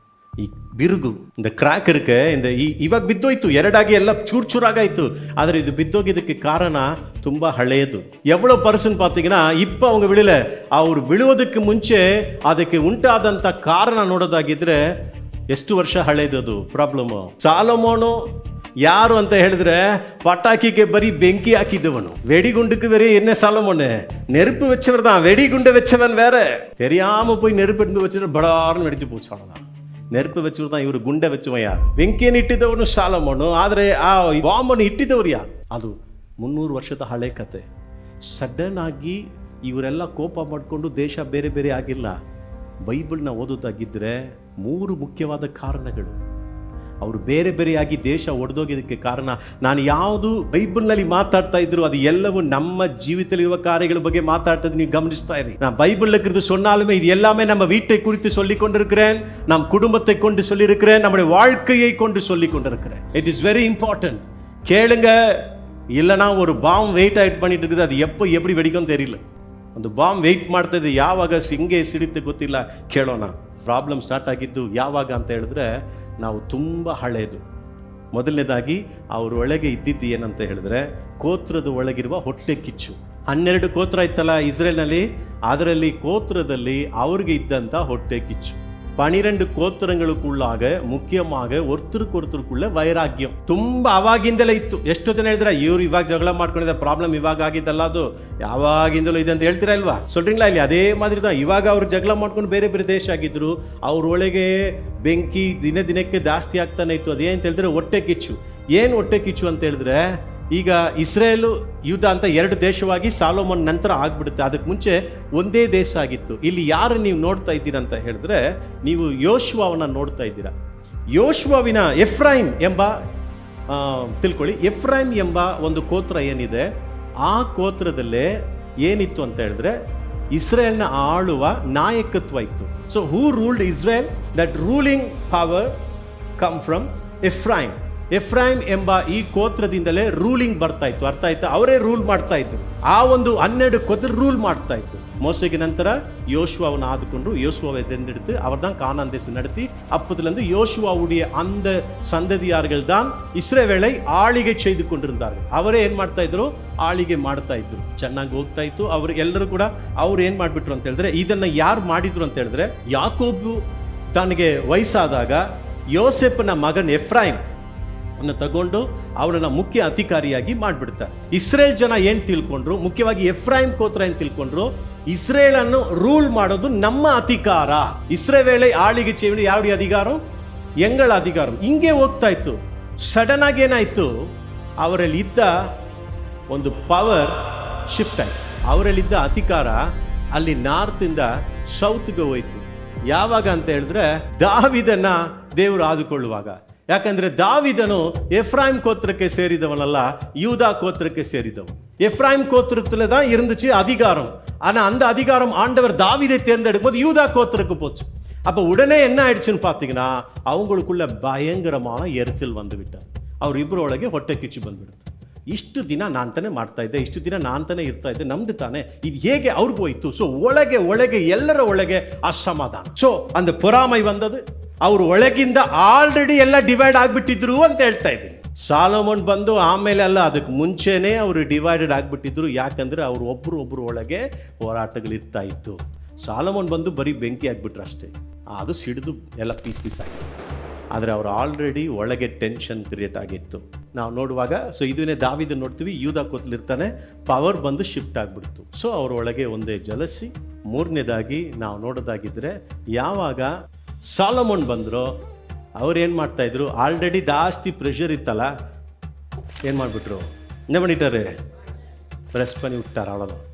ಈ ಬಿರುಗು, இந்த ಕ್ರ್ಯಾಕ್ ಇருக்கு, இந்த ಇವಾಗ ಬಿದ್ದೋಯ್ತು, ಎರಡಾಗಿ ಎಲ್ಲ ಚೂರ್ ಚೂರಾಗಾಯ್ತು. ಆದರೆ ಇದು ಬಿದ್ದೋಗಿದ್ದಕ್ಕೆ ಕಾರಣ ತುಂಬ ಹಳೆಯದು. எவ்வளோ பர்சன் பார்த்தீங்கன்னா இப்போ அவங்க விழல, ಅವರು ಬೀಳುವುದಕ್ಕೆ ಮುಂಚೆ ಅದಕ್ಕೆ ಉಂಟಾದಂಥ ಕಾರಣ ನೋಡೋದಾಗಿದ್ರೆ ಎಷ್ಟು ವರ್ಷ ಹಳೆಯದು ಪ್ರಾಬ್ಲಮ್. ಸಾಲಮೋನು ಯಾರು ಅಂತ ಹೇಳಿದ್ರೆ பட்டாக்கிக்கு பரி பெங்கி ஆக்கிதவனு, வெடிகுண்டுக்கு வேற என்ன சாலமோனு, நெருப்பு வச்சவர் தான், வெடிகுண்டை வச்சவன் வேற. தெரியாம போய் நெருப்பு எடுத்து வச்சுட்டு படார்னு வெடிச்சு போச்சு, அவ்வளோதான். ನೆರಪು ವೆಚ್ಚವರು தான், ಇವರು ಗುಂಡೆ ವೆಚ್ಚವ ಯಾರು? ಬೆಂಕಿಯನ್ನು ಇಟ್ಟಿದ್ದವನು ಸಾಲಮೋನು, ಆದರೆ ಆ ಬಾಂಬನ್ನು ಇಟ್ಟಿದ್ದವರು ಯಾರು? ಅದು 300 ವರ್ಷದ ಹಳೆ ಕತೆ. ಸಡನ್ ಆಗಿ ಇವರೆಲ್ಲ ಕೋಪ ಮಾಡಿಕೊಂಡು ದೇಶ ಬೇರೆ ಬೇರೆ ಆಗಿಲ್ಲ. ಬೈಬಲ್ನ ಓದೋದಾಗಿದ್ದರೆ 3 ಮುಖ್ಯವಾದ ಕಾರಣಗಳು. ಅವರು ಬೇರೆ ಬೇರೆಯಾಗಿ ದೇಶ ಒಡೆದೋಗಿದ್ದಕ್ಕೆ ಕಾರಣ, ನಾನು ಯಾವುದು ಬೈಬಲ್ನಲ್ಲಿ ಮಾತಾಡ್ತಾ ಇದ್ರು ಅದು ಎಲ್ಲವೂ ನಮ್ಮ ಜೀವಿತದಲ್ಲಿರುವ ಕಾರ್ಯಗಳ ಬಗ್ಗೆ ಮಾತಾಡ್ತಾ ಇದ್ದು ನೀವು ಗಮನಿಸ್ತಾ ಇರಿ. நான் பைபிள்ல இருக்கிறது சொன்னாலுமே இது எல்லாமே நம்ம வீட்டை குறித்து சொல்லி கொண்டிருக்கிறேன், நம் குடும்பத்தை கொண்டு சொல்லி இருக்கிறேன், நம்முடைய வாழ்க்கையை கொண்டு சொல்லி கொண்டிருக்கிறேன். It is very important. கேளுங்க, இல்லைனா ஒரு பாம் வெயிட் ஆயிட் பண்ணிட்டு இருக்குது, அது எப்போ எப்படி வெடிக்கும் தெரியல. ಒಂದು ಬಾಂಬ್ ವೆಯ್ಟ್ ಮಾಡ್ತಾ ಇದೆ, ಯಾವಾಗ ಹಿಂಗೆ ಸಿಡಿತೆ ಗೊತ್ತಿಲ್ಲ. ಕೇಳೋಣ, ಪ್ರಾಬ್ಲಮ್ ಸ್ಟಾರ್ಟ್ ಆಗಿದ್ದು ಯಾವಾಗ ಅಂತ ಹೇಳಿದ್ರೆ ನಾವು ತುಂಬ ಹಳೆಯದು. ಮೊದಲನೇದಾಗಿ ಅವ್ರ ಒಳಗೆ ಇದ್ದಿದ್ದು ಏನಂತ ಹೇಳಿದ್ರೆ ಕೋತ್ರದ ಒಳಗಿರುವ ಹೊಟ್ಟೆ ಕಿಚ್ಚು. 12 ಕೋತ್ರ ಇತ್ತಲ್ಲ ಇಸ್ರೇಲ್ನಲ್ಲಿ, ಅದರಲ್ಲಿ ಕೋತ್ರದಲ್ಲಿ ಅವ್ರಿಗೆ ಇದ್ದಂಥ ಹೊಟ್ಟೆ ಕಿಚ್ಚು. 12 ಕೋತ್ರங்களுக்குள்ளாக ಮುಖ್ಯವಾಗಿ ಒರ್ತರುಕೊರ್ತರುக்குள்ள ವೈರಾಗ್ಯ ತುಂಬ ಅವಾಗಿಂದಲೇ ಇತ್ತು. ಎಷ್ಟೋ ಜನ ಹೇಳಿದ್ರೆ ಇವ್ರು ಇವಾಗ ಜಗಳ ಮಾಡ್ಕೊಂಡಿದ್ದ, ಪ್ರಾಬ್ಲಮ್ ಇವಾಗ ಆಗಿದ್ದಲ್ಲ, ಅದು ಯಾವಾಗಿಂದಲೂ ಇದೆ ಅಂತ ಹೇಳ್ತೀರಾ ಇಲ್ವಾ? சொல்றீங்களா? ಇಲ್ಲಿ ಅದೇ ಮಾದರಿ தான். ಇವಾಗ ಅವ್ರು ಜಗಳ ಮಾಡ್ಕೊಂಡು ಬೇರೆ ಬೇರೆ ದೇಶ ಆಗಿದ್ರು, ಅವ್ರೊಳಗೆ ಬೆಂಕಿ ದಿನ ದಿನಕ್ಕೆ ಜಾಸ್ತಿ ಆಗ್ತಾನೆ ಇತ್ತು. ಅದೇಂತ ಹೇಳಿದ್ರೆ ಹೊಟ್ಟೆ ಕಿಚ್ಚು. ಏನು ಹೊಟ್ಟೆ ಕಿಚ್ಚು ಅಂತ ಹೇಳಿದ್ರೆ, ಈಗ ಇಸ್ರೇಲು ಯೂದ ಅಂತ 2 ದೇಶವಾಗಿ ಸಾಲೋಮನ್ ನಂತರ ಆಗ್ಬಿಡುತ್ತೆ. ಅದಕ್ಕೆ ಮುಂಚೆ ಒಂದೇ ದೇಶ ಆಗಿತ್ತು. ಇಲ್ಲಿ ಯಾರು ನೀವು ನೋಡ್ತಾ ಇದ್ದೀರಾ ಅಂತ ಹೇಳಿದ್ರೆ, ನೀವು ಯೋಶುವವನ್ನ ನೋಡ್ತಾ ಇದ್ದೀರಾ. ಯೋಶುವವಿನ ಎಫ್ರೈಮ್ ಎಂಬ ತಿಳ್ಕೊಳ್ಳಿ, ಎಫ್ರೈಮ್ ಎಂಬ ಒಂದು ಗೋತ್ರ ಏನಿದೆ, ಆ ಗೋತ್ರದಲ್ಲೇ ಏನಿತ್ತು ಅಂತ ಹೇಳಿದ್ರೆ ಇಸ್ರೇಲ್ನ ಆಳುವ ನಾಯಕತ್ವ ಇತ್ತು. So who ruled Israel? That ruling power come from Ephraim. Ephraim ಎಂಬ ಈ ಗೋತ್ರದಿಂದಲೇ ರೂಲಿಂಗ್ ಬರ್ತಾ ಇತ್ತು. ಅರ್ಥ ಆಯ್ತಾ? ಅವರೇ ರೂಲ್ ಮಾಡ್ತಾ ಇದ್ರು. ಆ ಒಂದು 12 ಗೋತ್ರ ರೂಲ್ ಮಾಡ್ತಾ ಇತ್ತು. மோசேக்கு ನಂತರ யோசுவாவை ஆதுக்கொண்டு யோசுவாவை தேர்ந்தெடுத்து அவர் தான் கானான் தேசம் நடத்தி, அப்பதிலிருந்து யோசுவாவுடைய அந்த சந்ததியார்கள் தான் ಇಸ್ರೇವೇலை ಆಳಿಗೆ செய்து கொண்டிருந்தார்கள். ಅವರೇ ಏನ್ ಮಾಡ್ತಾ ಇದ್ರು? ಆಳಿಗೆ ಮಾಡ್ತಾ ಇದ್ರು. ಚೆನ್ನಾಗಿ ಹೋಗ್ತಾ ಇತ್ತು. ಅವರು ಎಲ್ಲರೂ ಕೂಡ ಅವ್ರು ಏನ್ ಮಾಡ್ಬಿಟ್ರು ಅಂತ ಹೇಳಿದ್ರೆ, ಇದನ್ನ ಯಾರು ಮಾಡಿದ್ರು ಅಂತ ಹೇಳಿದ್ರೆ, ಯಾಕೋಬು ತನಗೆ ವಯಸ್ಸಾದಾಗ ಯೋಸೆಫನ ಮಗನ್ ಎಫ್ರೈಮ್ ಅನ್ನು ತಗೊಂಡು ಅವರನ್ನ ಮುಖ್ಯ ಅಧಿಕಾರಿಯಾಗಿ ಮಾಡಿಬಿಡ್ತಾರೆ. ಇಸ್ರೇಲ್ ಜನ ಏನ್ ತಿಳ್ಕೊಂಡ್ರು, ಮುಖ್ಯವಾಗಿ ಎಫ್ರೈಮ್ ಗೋತ್ರ ಏನ್ ತಿಳ್ಕೊಂಡ್ರು, ಇಸ್ರೇಲ್ ಅನ್ನು ರೂಲ್ ಮಾಡೋದು ನಮ್ಮ ಅಧಿಕಾರ. ಇಸ್ರೇವೇಳೆ ಆಳಿಗೆ செய்வது ಯಾವ್ದು ಅಧಿಕಾರ? ಎಂಗಳ ಅಧಿಕಾರ. ಹಿಂಗೆ ಹೋಗ್ತಾ ಇತ್ತು. ಸಡನ್ ಆಗಿ ಏನಾಯ್ತು, ಅವರಲ್ಲಿ ಇದ್ದ ಒಂದು ಪವರ್ ಶಿಫ್ಟ್ ಆಯ್ತು. ಅವರಲ್ಲಿದ್ದ ಅಧಿಕಾರ ಅಲ್ಲಿ ನಾರ್ತ್ ಇಂದ ಸೌತ್ಗೆ ಹೋಯ್ತು. ಯಾವಾಗ ಅಂತ ಹೇಳಿದ್ರೆ ದಾವಿದನ ದೇವರು ಆದುಕೊಳ್ಳುವಾಗ. ಯಾಕಂದ್ರೆ ದಾವಿದನು ಎಫ್ರಾಯಿಮ್ கோத்திரಕ್ಕೆ ಸೇರಿದವನಲ್ಲ, யூதா கோத்திரಕ್ಕೆ ಸೇರಿದவன். எஃப்ராயிம் கோத்திரத்துல தான் இருந்துச்சு அதிகாரம். ஆனா அந்த அதிகாரம் ஆண்டவர் தாவீதை தேர்ந்தெடுக்கும் போது யூதா கோத்திரக்கு போச்சு. அப்ப உடனே என்ன ஆயிடுச்சுன்னு பாத்தீங்கன்னா, அவங்களுக்குள்ள பயங்கரமான எரிச்சல் வந்து விட்டார். ಅವ್ರ ಇಬ್ಬರೊಳಗೆ ಹೊಟ್ಟೆ ಕಿಚ್ಚು ಬಂದ್ಬಿಡುತ್ತೆ. ಇಷ್ಟು ದಿನ ನಾನು ತಾನೇ ಮಾಡ್ತಾ ಇದ್ದೆ, ಇಷ್ಟು ದಿನ ನಾನು ತಾನೇ ಇರ್ತಾ ಇದ್ದೆ, ನಮ್ದು ತಾನೇ, ಇದು ಹೇಗೆ ಅವ್ರಿಗೂ ಹೋಯ್ತು? ಸೊ ಒಳಗೆ ಎಲ್ಲರ ಒಳಗೆ ಅಸಮಾಧಾನ. ಸೊ ಅಂದ ಪೊರಾಮೈ ಬಂದದು. ಅವರು ಒಳಗಿಂದ ಆಲ್ರೆಡಿ ಎಲ್ಲ ಡಿವೈಡ್ ಆಗ್ಬಿಟ್ಟಿದ್ರು ಅಂತ ಹೇಳ್ತಾ ಇದ್ದೀನಿ. ಸಾಲೋಮನ್ ಬಂದು ಆಮೇಲೆ ಅಲ್ಲ, ಅದಕ್ಕೆ ಮುಂಚೆನೆ ಅವರು ಡಿವೈಡೆಡ್ ಆಗ್ಬಿಟ್ಟಿದ್ರು. ಯಾಕಂದ್ರೆ ಅವರು ಒಬ್ರು ಒಳಗೆ ಹೋರಾಟಗಳಿರ್ತಾ ಇತ್ತು. ಸಾಲೋಮನ್ ಬಂದು ಬರೀ ಬೆಂಕಿ ಆಗ್ಬಿಟ್ರು ಅಷ್ಟೇ, ಅದು ಸಿಡಿದು ಎಲ್ಲ ಪೀಸ್ ಆಗಿದೆ. ಆದರೆ ಅವರು ಆಲ್ರೆಡಿ ಒಳಗೆ ಟೆನ್ಷನ್ ಕ್ರಿಯೇಟ್ ಆಗಿತ್ತು. ನಾವು ನೋಡುವಾಗ, ಸೊ ಇದನ್ನೇ ದಾವಿದ ನೋಡ್ತೀವಿ, ಯೂದಾ ಕೋತ್ಲಿರ್ತಾನೆ, ಪವರ್ ಬಂದು ಶಿಫ್ಟ್ ಆಗಿಬಿಡ್ತು. ಸೊ ಅವ್ರ ಒಳಗೆ ಒಂದೇ ಜಲಸಿ. ಮೂರನೇದಾಗಿ ನಾವು ನೋಡೋದಾಗಿದ್ರೆ, ಯಾವಾಗ ಸಾಲೋಮನ್ ಬಂದ್ರು, ಅವ್ರು ಏನು ಮಾಡ್ತಾ ಇದ್ರು, ಆಲ್ರೆಡಿ ಜಾಸ್ತಿ ಪ್ರೆಷರ್ ಇತ್ತಲ್ಲ, ಏನು ಮಾಡಿಬಿಟ್ರು, என்ன பண்ணிட்டாரு, ப்ரெஸ் பண்ணி விட்டார். அவ்வளோதான்.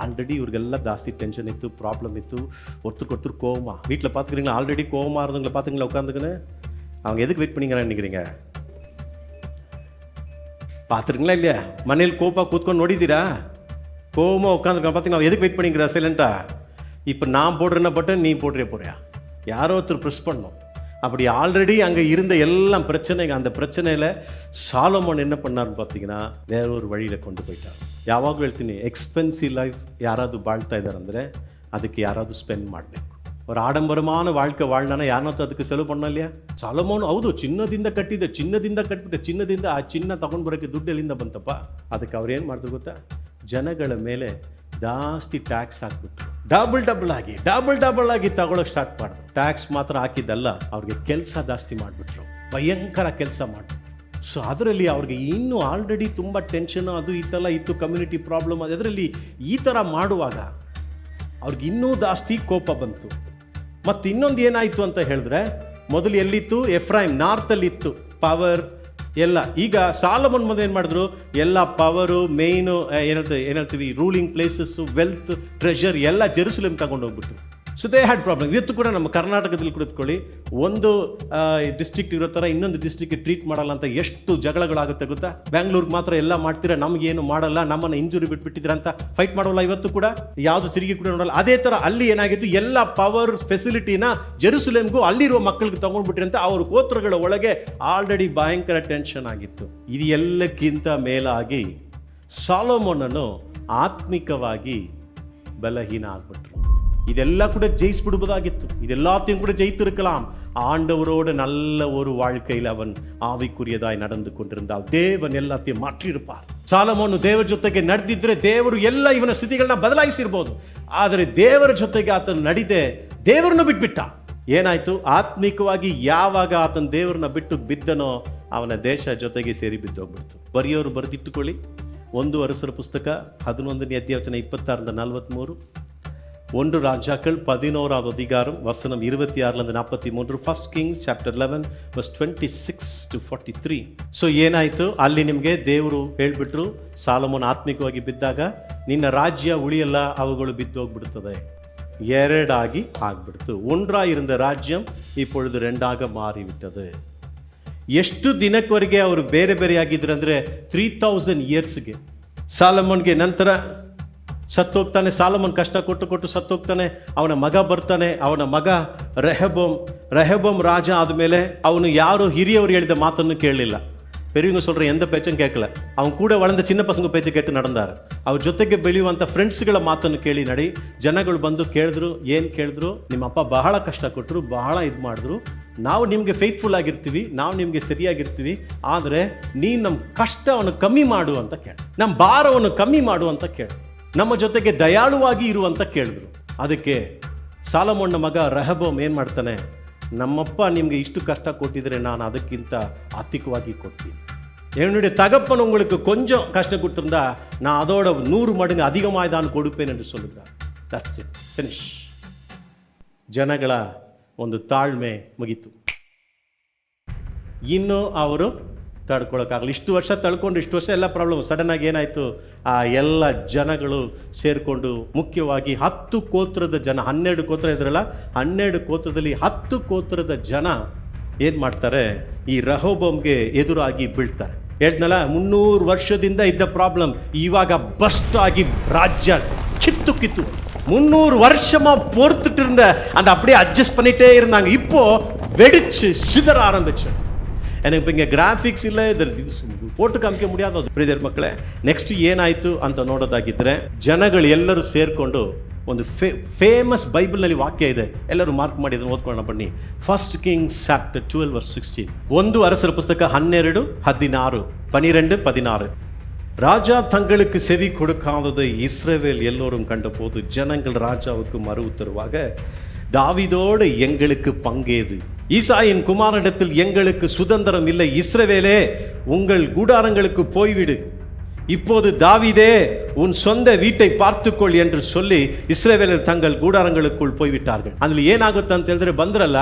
ஆல்ரெடி இவருக்கெல்லாம் ஜாஸ்தி டென்ஷன் இತ್ತು, ப்ராப்ளம் இತ್ತು, ஒருத்தருக்கு கோவமா. வீட்டில் பார்த்துக்கிறீங்களா, ஆல்ரெடி கோவமாக இருந்தவங்களை பார்த்துங்களா உட்காந்துக்குன்னு? அவங்க எதுக்கு வெயிட் பண்ணிக்கிறான்னு நினைக்கிறீங்க? பார்த்துருங்களா இல்லையா? ಮನೇಲಿ ಕೋಪ ಕೂತ್ಕೊಂಡು ನೋಡಿದ್ದೀರಾ? கோவமாக உட்காந்துருக்கா பார்த்தீங்களா? அவன் எதுக்கு வெயிட் பண்ணிக்கிறா சைலண்டா? இப்போ நான் போடுறேன்னா பட்டன் நீ போடுறியா? யாரோ ஒருத்தர் ப்ரெஸ் பண்ணணும். அப்படி ஆல்ரெடி அங்கே இருந்த எல்லாம் பிரச்சனைங்க. அந்த பிரச்சனையில் சாலோமன் என்ன பண்ணார்னு பார்த்தீங்கன்னா, வேற ஒரு வழியில் கொண்டு போயிட்டார். ಯಾವಾಗಲೂ ಹೇಳ್ತೀನಿ, ಎಕ್ಸ್ಪೆನ್ಸಿವ್ ಲೈಫ್ ಯಾರಾದರೂ ಬಾಳ್ತಾ ಇದ್ದಾರೆ ಅಂದರೆ ಅದಕ್ಕೆ ಯಾರಾದರೂ ಸ್ಪೆಂಡ್ ಮಾಡಬೇಕು. ಅವ್ರು ಆಡಂಬರமான வாழ்க்கை வாழ்ನಾನ ಯಾರನ್ನೂ ಅದಕ್ಕೆ ಸೆಲವು பண்ணலையா? ಸಾಲೋಮನ್ ಹೌದು, ಚಿನ್ನದಿಂದ ಕಟ್ಬಿಟ್ಟೆ, ಚಿನ್ನದಿಂದ ಆ ಚಿನ್ನ ತಗೊಂಡು ಬರೋಕ್ಕೆ ದುಡ್ಡು ಎಲ್ಲಿಂದ ಬಂತಪ್ಪ? ಅದಕ್ಕೆ ಅವ್ರು ಏನು ಮಾಡಿದ್ರು ಗೊತ್ತಾ? ಜನಗಳ ಮೇಲೆ ಜಾಸ್ತಿ ಟ್ಯಾಕ್ಸ್ ಹಾಕ್ಬಿಟ್ರು. ಡಬಲ್ ಆಗಿ ತಗೊಳ್ಳೋಕೆ ಸ್ಟಾರ್ಟ್ ಮಾಡಿದ್ರು. ಟ್ಯಾಕ್ಸ್ ಮಾತ್ರ ಹಾಕಿದ್ದಲ್ಲ, ಅವ್ರಿಗೆ ಕೆಲಸ ಜಾಸ್ತಿ ಮಾಡಿಬಿಟ್ರು, ಭಯಂಕರ ಕೆಲಸ ಮಾಡಿಬಿಟ್ರು. ಸೊ ಅದರಲ್ಲಿ ಅವ್ರಿಗೆ ಇನ್ನೂ ಆಲ್ರೆಡಿ ತುಂಬ ಟೆನ್ಷನ್ ಅದು ಇದೆಲ್ಲ ಇತ್ತು, ಕಮ್ಯುನಿಟಿ ಪ್ರಾಬ್ಲಮ್. ಅದರಲ್ಲಿ ಈ ಥರ ಮಾಡುವಾಗ ಅವ್ರಿಗೆ ಇನ್ನೂ ಜಾಸ್ತಿ ಕೋಪ ಬಂತು. ಮತ್ತು ಇನ್ನೊಂದು ಏನಾಯಿತು ಅಂತ ಹೇಳಿದ್ರೆ, ಮೊದಲು ಎಲ್ಲಿತ್ತು? ಎಫ್ರೈಮ್ ನಾರ್ತಲ್ಲಿ ಇತ್ತು ಪವರ್ ಎಲ್ಲ. ಈಗ ಸಾಲೋಮನ್ ಮೊದಲು ಏನು ಮಾಡಿದ್ರು, ಎಲ್ಲ ಪವರು ಮೇಯ್ನು ಏನಂತೀವಿ ರೂಲಿಂಗ್ ಪ್ಲೇಸಸ್ಸು, ವೆಲ್ತ್, ಟ್ರೆಷರ್ ಎಲ್ಲ ಜೆರುಸಲೇಮ್ ತಗೊಂಡು ಹೋಗ್ಬಿಟ್ರು. So they had problem. ಇವತ್ತು ಕೂಡ ನಮ್ಮ ಕರ್ನಾಟಕದಲ್ಲಿ ಕುಳಿತುಕೊಳ್ಳಿ, ಒಂದು ಡಿಸ್ಟ್ರಿಕ್ಟ್ ಇರೋ ಥರ ಇನ್ನೊಂದು ಡಿಸ್ಟ್ರಿಕ್ಟ್ ಟ್ರೀಟ್ ಮಾಡಲ್ಲ ಅಂತ ಎಷ್ಟು ಜಗಳಗಳಾಗುತ್ತೆ ಗೊತ್ತಾ? ಬ್ಯಾಂಗ್ಳೂರ್ಗೆ ಮಾತ್ರ ಎಲ್ಲ ಮಾಡ್ತೀರಾ, ನಮಗೇನು ಮಾಡಲ್ಲ, ನಮ್ಮನ್ನು ಇಂಜುರಿ ಬಿಟ್ಬಿಟ್ಟಿದ್ರ ಅಂತ ಫೈಟ್ ಮಾಡೋಲ್ಲ. ಇವತ್ತು ಕೂಡ ಯಾವುದು ತಿರುಗಿ ಕೂಡ ನೋಡಲ್ಲ. ಅದೇ ಥರ ಅಲ್ಲಿ ಏನಾಗಿತ್ತು, ಎಲ್ಲ ಪವರ್ ಫೆಸಿಲಿಟಿನ ಜೆರುಸಲೇಮ್ಗೂ ಅಲ್ಲಿರುವ ಮಕ್ಕಳಿಗೆ ತಗೊಂಡ್ಬಿಟ್ರಿ ಅಂತ ಅವ್ರ ಗೋತ್ರಗಳ ಒಳಗೆ ಆಲ್ರೆಡಿ ಭಯಂಕರ ಟೆನ್ಷನ್ ಆಗಿತ್ತು. ಇದು ಎಲ್ಲಕ್ಕಿಂತ ಮೇಲಾಗಿ ಸಾಲೋಮೋನನ್ನು ಆತ್ಮಿಕವಾಗಿ ಬಲಹೀನ ಆಗ್ಬಿಟ್ರು. இதெல்லாம் கூட ஜெயிச்சுவிடுவதாகிತ್ತು. இதெல்லாத்தையும் கூட ஜெயித்திருக்கலாம். ஆண்டவரோடு நல்ல ஒரு வாழ்க்கையில் அவன் ಆವಿಕುರಿಯದಾಗಿ ನಡೆದು ಕೊಂಡಿರುತ್ತಾನೆ. ದೇವನ್ ಎಲ್ಲத்தையும் ಮಾற்றிರುತ್ತಾನೆ. ಸಾಲೋಮೋನು ದೇವರ ಜೊತೆಗೆ ನಡೆದಿದ್ರೆ ದೇವರು ಎಲ್ಲ ಇವನ ಸ್ಥಿತಿಗಳನ್ನ ಬದಲಾಯಿಸಿರಬಹುದು. ಆದರೆ ದೇವರ ಜೊತೆಗೆ ಆತನು ನಡೆದೆ ದೇವರನ್ನು ಬಿಟ್ಬಿಟ್ಟ. ಏನಾಯ್ತು? ಆತ್ಮಿಕವಾಗಿ ಯಾವಾಗ ಆತನ ದೇವರನ್ನ ಬಿಟ್ಟು ಬಿದ್ದನೋ, ಅವನ ದೇಶ ಜೊತೆಗೆ ಸೇರಿ ಬಿದ್ದೋಗ್ಬಿಡ್ತು. ಬರೆಯೋರು ಬರೆದಿಟ್ಟುಕೊಳ್ಳಿ, 1 ಅರಸರ ಪುಸ್ತಕ 11ನೇ ಅಧ್ಯಾಯ 26-43. 1 ராஜாக்கள் 11வது அதிகாரம் வசனம் 26-43. 1 Kings chapter 11 verse 26-43. ಸೊ ಏನಾಯ್ತು ಅಲ್ಲಿ ನಿಮಗೆ ದೇವರು ಹೇಳ್ಬಿಟ್ರು, ಸಾಲಮೋನ್ ಆತ್ಮಿಕವಾಗಿ ಬಿದ್ದಾಗ ನಿನ್ನ ರಾಜ್ಯ ಉಳಿಯಲ್ಲ, ಅವುಗಳು ಬಿದ್ದೋಗ್ಬಿಡ್ತದೆ. 2 ಆಗಿ ಆಗ್ಬಿಡ್ತು. 1 இருந்த ராஜ்யம் இப்பொழுது 2 மாறிவிட்டது. ಎಷ್ಟು ದಿನಕ್ಕವರೆಗೆ ಅವರು ಬೇರೆ ಬೇರೆ ಆಗಿದ್ರು ಅಂದರೆ 3000 ಇಯರ್ಸ್ಗೆ. ಸಾಲಮೋನ್ಗೆ ನಂತರ ಸತ್ತೋಗ್ತಾನೆ. ಸಾಲಮೋನ್ ಕಷ್ಟ ಕೊಟ್ಟು ಸತ್ತೋಗ್ತಾನೆ. ಅವನ ಮಗ ಬರ್ತಾನೆ. ಅವನ ಮಗ ರೆಹಬೋಮ್ ರಾಜ ಆದಮೇಲೆ ಅವನು ಯಾರು ಹಿರಿಯವರು ಹೇಳಿದ ಮಾತನ್ನು ಕೇಳಲಿಲ್ಲ. பெரியவங்க சொல்கிற எந்த பேச்சும் கேட்கல. அவன் கூட வளர்ந்த சின்ன பசங்க பேச்சு கேட்டு நடந்தார். ಅವ್ರ ಜೊತೆಗೆ ಬೆಳೆಯುವಂಥ ಫ್ರೆಂಡ್ಸ್ಗಳ ಮಾತನ್ನು ಕೇಳಿ ನಡಿ. ಜನಗಳು ಬಂದು ಕೇಳಿದ್ರು, ಏನು ಕೇಳಿದ್ರು, ನಿಮ್ಮ ಅಪ್ಪ ಬಹಳ ಕಷ್ಟ ಕೊಟ್ಟರು, ಬಹಳ ಇದು ಮಾಡಿದ್ರು, ನಾವು ನಿಮಗೆ ಫೇತ್ಫುಲ್ ಆಗಿರ್ತೀವಿ, ನಾವು ನಿಮಗೆ ಸರಿಯಾಗಿರ್ತೀವಿ, ಆದರೆ ನೀನು ನಮ್ಮ ಕಷ್ಟವನ್ನು ಕಮ್ಮಿ ಮಾಡು ಅಂತ ಕೇಳಿ, ನಮ್ಮ ಭಾರವನ್ನು ಕಮ್ಮಿ ಮಾಡು ಅಂತ ಕೇಳಿ, ನಮ್ಮ ಜೊತೆಗೆ ದಯಾಳುವಾಗಿ ಇರು ಅಂತ ಕೇಳಿದ್ರು. ಅದಕ್ಕೆ ಸಾಲಮೋನ್ನ ಮಗ ರೆಹಬೋಮ್ ಏನು ಮಾಡ್ತಾನೆ, ನಮ್ಮಪ್ಪ ನಿಮಗೆ ಇಷ್ಟು ಕಷ್ಟ ಕೊಟ್ಟಿದ್ರೆ ನಾನು ಅದಕ್ಕಿಂತ ಆರ್ಥಿಕವಾಗಿ ಕೊಡ್ತೀನಿ. என்னுடைய தகப்பன் உங்களுக்கு கொஞ்சம் கஷ்டம் கொடுத்திருந்தா நான் அதோட 100 மடங்கு அதிகமாக தான் கொடுப்பேன் என்று சொல்லுகிறார். That's it. Finish. ಜನಗಳ ಒಂದು ತಾಳ್ಮೆ ಮುಗಿತು. ಇನ್ನು ಅವರು ತಡ್ಕೊಳಕ್ಕಾಗಲ್ಲ. ಇಷ್ಟು ವರ್ಷ ತಳ್ಕೊಂಡು ಇಷ್ಟು ವರ್ಷ ಎಲ್ಲ ಪ್ರಾಬ್ಲಮ್. ಸಡನ್ ಆಗಿ ಏನಾಯಿತು, ಆ ಎಲ್ಲ ಜನಗಳು ಸೇರಿಕೊಂಡು ಮುಖ್ಯವಾಗಿ 10 ಗೋತ್ರದ ಜನ, 12 ಗೋತ್ರ ಇದ್ರಲ್ಲ, 12 ಗೋತ್ರದಲ್ಲಿ 10 ಗೋತ್ರದ ಜನ ಏನು ಮಾಡ್ತಾರೆ, ಈ ರೆಹೋಬೋಮ್ಗೆ ಎದುರಾಗಿ ಬೀಳ್ತಾರೆ. ಹೇಳ್ದನಲ್ಲ, 300 ವರ್ಷದಿಂದ ಇದ್ದ ಪ್ರಾಬ್ಲಮ್ ಇವಾಗ ಬಸ್ಟ್ ಆಗಿ ராஜ்ய கித்து 300 வருஷமா பொறுத்துட்டு இருந்த அந்த அப்படியே அட்ஜஸ்ட் பண்ணிட்டே இருந்தாங்க. இப்போ வெடிச்சு சிதற ஆரம்பிச்சு. எனக்கு இப்போ இங்கே கிராಫಿಕ್ಸ್ ಇಲ್ಲ, ಇದು ಫೋಟೋ ಕಾಮಿಕೆ ಮುಡಿಯಾದ ಪ್ರಿಯರ ಮಕ್ಕಳೇ. ನೆಕ್ಸ್ಟ್ ಏನಾಯಿತು ಅಂತ ನೋಡೋದಾಗಿದ್ದರೆ, ಜನಗಳು ಎಲ್ಲರೂ ಸೇರಿಕೊಂಡು ಒಂದು ಫೇಮಸ್ ಬೈಬಲ್ನಲ್ಲಿ ವಾಕ್ಯ ಇದೆ, ಎಲ್ಲರೂ ಮಾರ್ಕ್ ಮಾಡಿ ಅದನ್ನು ಓದ್ಕೊಳ್ಳೋಣ ಬನ್ನಿ. 1 Kings chapter 12 verse 16. 1 அரசர் புஸ்தக 12:16. ராஜா தங்களுக்கு செவி கொடுக்காததை இஸ்ரவேல் எல்லோரும் கண்டபோது ஜனங்கள் ராஜாவுக்கு மறு உத்தரவாக, தாவீதோடு எங்களுக்கு பங்கேது, ஈசாயின் குமாரனிடத்தில் எங்களுக்கு சுதந்திரம் இல்லை, இஸ்ரவேலே உங்கள் கூடாரங்களுக்கு போய்விடு, இப்போது தாவீதே உன் சொந்த வீட்டை பார்த்துக்கொள் என்று சொல்லி இஸ்ரவேலர் தங்கள் கூடாரங்களுக்குள் போய்விட்டார்கள். அதில் ಏನಾಗುತ್ತೆ ಅಂತ ಹೇಳಿದ್ರೆ, ಬಂದ್ರಲ್ಲ,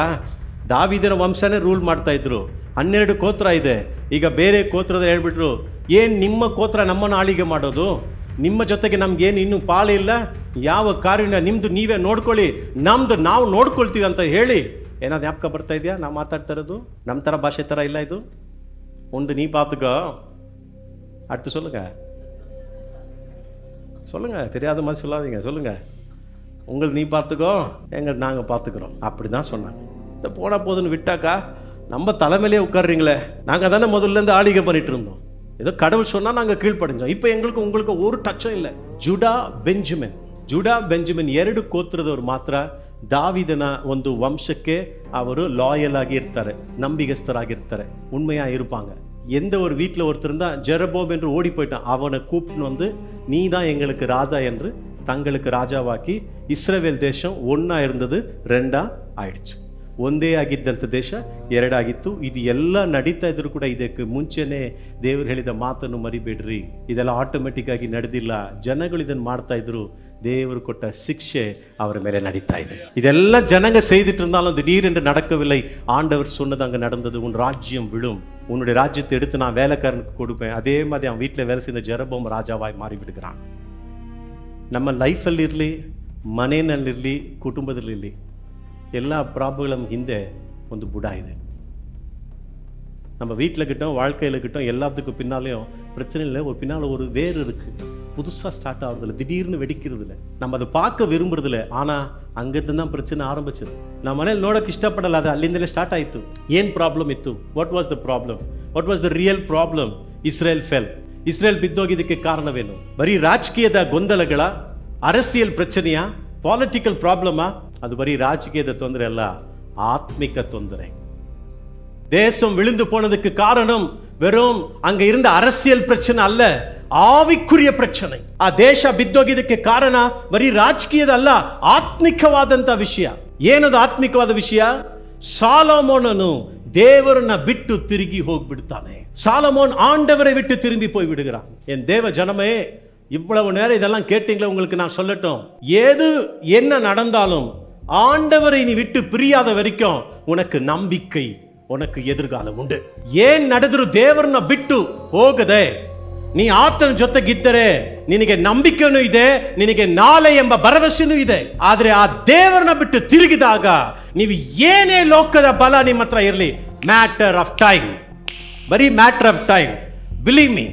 ದಾವೀದನ ವಂಶನೇ ರೂಲ್ ಮಾಡ್ತಾ ಇದ್ರು. 12 ಗೋತ್ರ ಇದೆ. ಈಗ ಬೇರೆ ಗೋತ್ರದ ಹೇಳ್ಬಿಟ್ರು, ಏನು ನಿಮ್ಮ ಗೋತ್ರ ನಮ್ಮನ್ನು ಆಳಿಗೆ ಮಾಡೋದು, ನಿಮ್ಮ ಜೊತೆಗೆ ನಮ್ಗೇನು ಇನ್ನೂ ಪಾಲಿಲ್ಲ, ಯಾವ ಕಾರ್ಯನ ನಿಮ್ಮದು ನೀವೇ ನೋಡ್ಕೊಳ್ಳಿ, ನಮ್ದು ನಾವು ನೋಡ್ಕೊಳ್ತೀವಿ ಅಂತ ಹೇಳಿ. ಏನಾದ್ರು ಜ್ಞಾಪಕ ಬರ್ತಾ ಇದೆಯಾ ನಾವು ಮಾತಾಡ್ತಾ ಇರೋದು? ನಮ್ಮ ಥರ ಭಾಷೆ ಥರ ಇಲ್ಲ ಇದು. ಒಂದು ನೀ பார்த்துக்கோ, அடுத்து சொல்லுங்க, தெரியாத மாதிரி சொல்லாதீங்க, சொல்லுங்க. உங்கள் நீ பார்த்துக்கோ, எங்கள் நாங்கள் பார்த்துக்கிறோம், அப்படி தான் சொன்னாங்க. இந்த போனால் போதுன்னு விட்டாக்கா நம்ம தலைமையிலே உட்கார்றீங்களே, நாங்கள் தானே முதல்லேருந்து ஆளிகை பண்ணிட்டு இருந்தோம், ஏதோ கடவுள் சொன்னால் நாங்கள் கீழ்ப்படைஞ்சோம், இப்போ எங்களுக்கு உங்களுக்கு ஒரு ಟಚ್ ಇಲ್ಲ. ಜುಡಾ ಬೆಂಜಮಿನ್ 2 ಗೋತ್ರದವರು ಮಾತ್ರ ದಾವಿದನ ಒಂದು ವಂಶಕ್ಕೆ ಅವರು ಲಾಯಲ್ ಆಗಿ ಇರ್ತಾರೆ, ನಂಬಿಗಸ್ತರಾಗಿರ್ತಾರೆ, ಉண்மையாக இருப்பாங்க. எந்த ஒரு வீட்டில் ஒருத்தர் இருந்தால் ஜெரபோம் என்று ஓடி போயிட்டான், அவனை கூப்பிட்டு வந்து நீ தான் எங்களுக்கு ராஜா என்று தங்களுக்கு ರಾಜಾವಾಕಿ ಇಸ್ರೇಲ್ ದೇಶ 1 இருந்தது 2 ಆಯಿತು. ಒಂದೇ ಆಗಿದ್ದಂಥ ದೇಶ 2 ಆಗಿತ್ತು. ಇದು ಎಲ್ಲ ನಡೀತಾ ಇದ್ರು ಕೂಡ ಇದಕ್ಕೆ ಮುಂಚೆನೇ ದೇವರು ಹೇಳಿದ ಮಾತನ್ನು ಮರಿಬೇಡ್ರಿ. ಇದೆಲ್ಲ ಆಟೋಮೆಟಿಕ್ ಆಗಿ ನಡೆದಿಲ್ಲ, ಜನಗಳು ಇದನ್ನು ಮಾಡ್ತಾ ಇದ್ರು. தேவர் கொட்ட சிக்ஷை அவர் மேலே நடித்தா இது. இதெல்லாம் ஜனங்க செய்துட்டு இருந்தாலும் திடீரென்று நடக்கவில்லை. ஆண்டவர் சொன்னது அங்கே நடந்தது. உன் ராஜ்யம் விழும், உன்னுடைய ராஜ்யத்தை எடுத்து நான் வேலைக்காரனுக்கு கொடுப்பேன். அதே மாதிரி அவன் வீட்டில் வேலை செய்த ஜெரபோம் ರಾಜಾವಾಯಿ ಮಾರಿಬಿಡುகிறான். ನಮ್ಮ ಲೈಫಲ್ಲಿ ಇರಲಿ, ಮನೆಯಲ್ಲಿರಲಿ, ಕುಟುಂಬದಲ್ಲಿರಲಿ, ಎಲ್ಲ ಪ್ರಾಬ್ಲಮ್ ಹಿಂದೆ ಒಂದು ಬುಡ ಇದೆ. நம்ம வீட்டில் கிட்டோம், வாழ்க்கையில் கிட்டோம், எல்லாத்துக்கும் பின்னாலேயும் பிரச்சனை இல்லை, ஒரு பின்னால் ஒரு வேறு இருக்குது, புதுசாக ஸ்டார்ட் ஆகுறதில்ல, திடீர்னு வெடிக்கிறதில்ல, நம்ம அதை பார்க்க விரும்புறதில்ல. ஆனால் அங்கேருந்து தான் பிரச்சனை ஆரம்பிச்சது. ನಮ್ಮ ಮನೇಲಿ ನೋಡೋಕೆ ಇಷ್ಟಪಡಲ್ಲ, ಅದು ಅಲ್ಲಿಂದಲೇ ಸ್ಟಾರ್ಟ್ ಆಯಿತು. ಏನು ಪ್ರಾಬ್ಲಮ್ ಇತ್ತು? What was the problem? What was the real problem? Israel fell. Israel ಬಿದ್ದೋಗಿದ್ದಕ್ಕೆ ಕಾರಣವೇನು? ಬರೀ ರಾಜಕೀಯದ ಗೊಂದಲಗಳ, ಅರಸಿಯಲ್ ಪ್ರಚನೆಯ, ಪಾಲಿಟಿಕಲ್ ಪ್ರಾಬ್ಲಮಾ? ಅದು ಬರೀ ರಾಜಕೀಯದ ತೊಂದರೆ ಅಲ್ಲ, ಆತ್ಮಿಕ ತೊಂದರೆ. தேசம் விழுந்து போனதுக்கு காரணம் வெறும் அங்க இருந்த அரசியல் பிரச்சனை அல்ல, ಆವಿಕುರಿಯ ಪ್ರಚನೆ. ಆ ದೇಶ ಬಿದ್ದೋಗಿದ್ದಕ್ಕೆ ಕಾರಣ ಬರೀ ರಾಜಕೀಯದ ಅಲ್ಲ, ಆತ್ಮಿಕವಾದಂತ ವಿಷಯ. ಏನದು ಆತ್ಮಿಕವಾದ ವಿಷಯ? சாலமோனನು தேவரನ್ನ ಬಿಟ್ಟು ತಿರುಗಿ ಹೋಗ್ಬಿಡ್ತಾನೆ. சாலமோன் ஆண்டவரை விட்டு திரும்பி போய் விடுகிறான். என் தேவ ஜனமே, இவ்வளவு நேரம் இதெல்லாம் கேட்டீங்களா? உங்களுக்கு நான் சொல்லட்டும், ஏது என்ன நடந்தாலும் ஆண்டவரை நீ விட்டு பிரியாத வரைக்கும் உனக்கு நம்பிக்கை, உனக்கு ಎದುರುಗಾಲ ಉಂಟು. ಏನ್ ನಡೆದ್ರು ದೇವರನ್ನ ಬಿಟ್ಟು ಹೋಗದೆ ನೀ ಆತನ ಜೊತೆಗಿದ್ದರೆ ನಿನಗೆ ನಂಬಿಕೆನೂ ಇದೆ, ನಿನಗೆ ನಾಳೆ ಎಂಬ ಭರವಸೆನೂ ಇದೆ. ಆದ್ರೆ ಆ ದೇವರನ್ನ ಬಿಟ್ಟು ತಿರುಗಿದಾಗ ನೀವು ಏನೇ ಲೋಕದ ಬಲ ನಿಮ್ಮ ಹತ್ರ ಇರಲಿ, ಮ್ಯಾಟರ್ ಆಫ್ ಟೈಮ್, ಬರೀ ಮ್ಯಾಟರ್ ಆಫ್ ಟೈம். பிலீவ் மீ,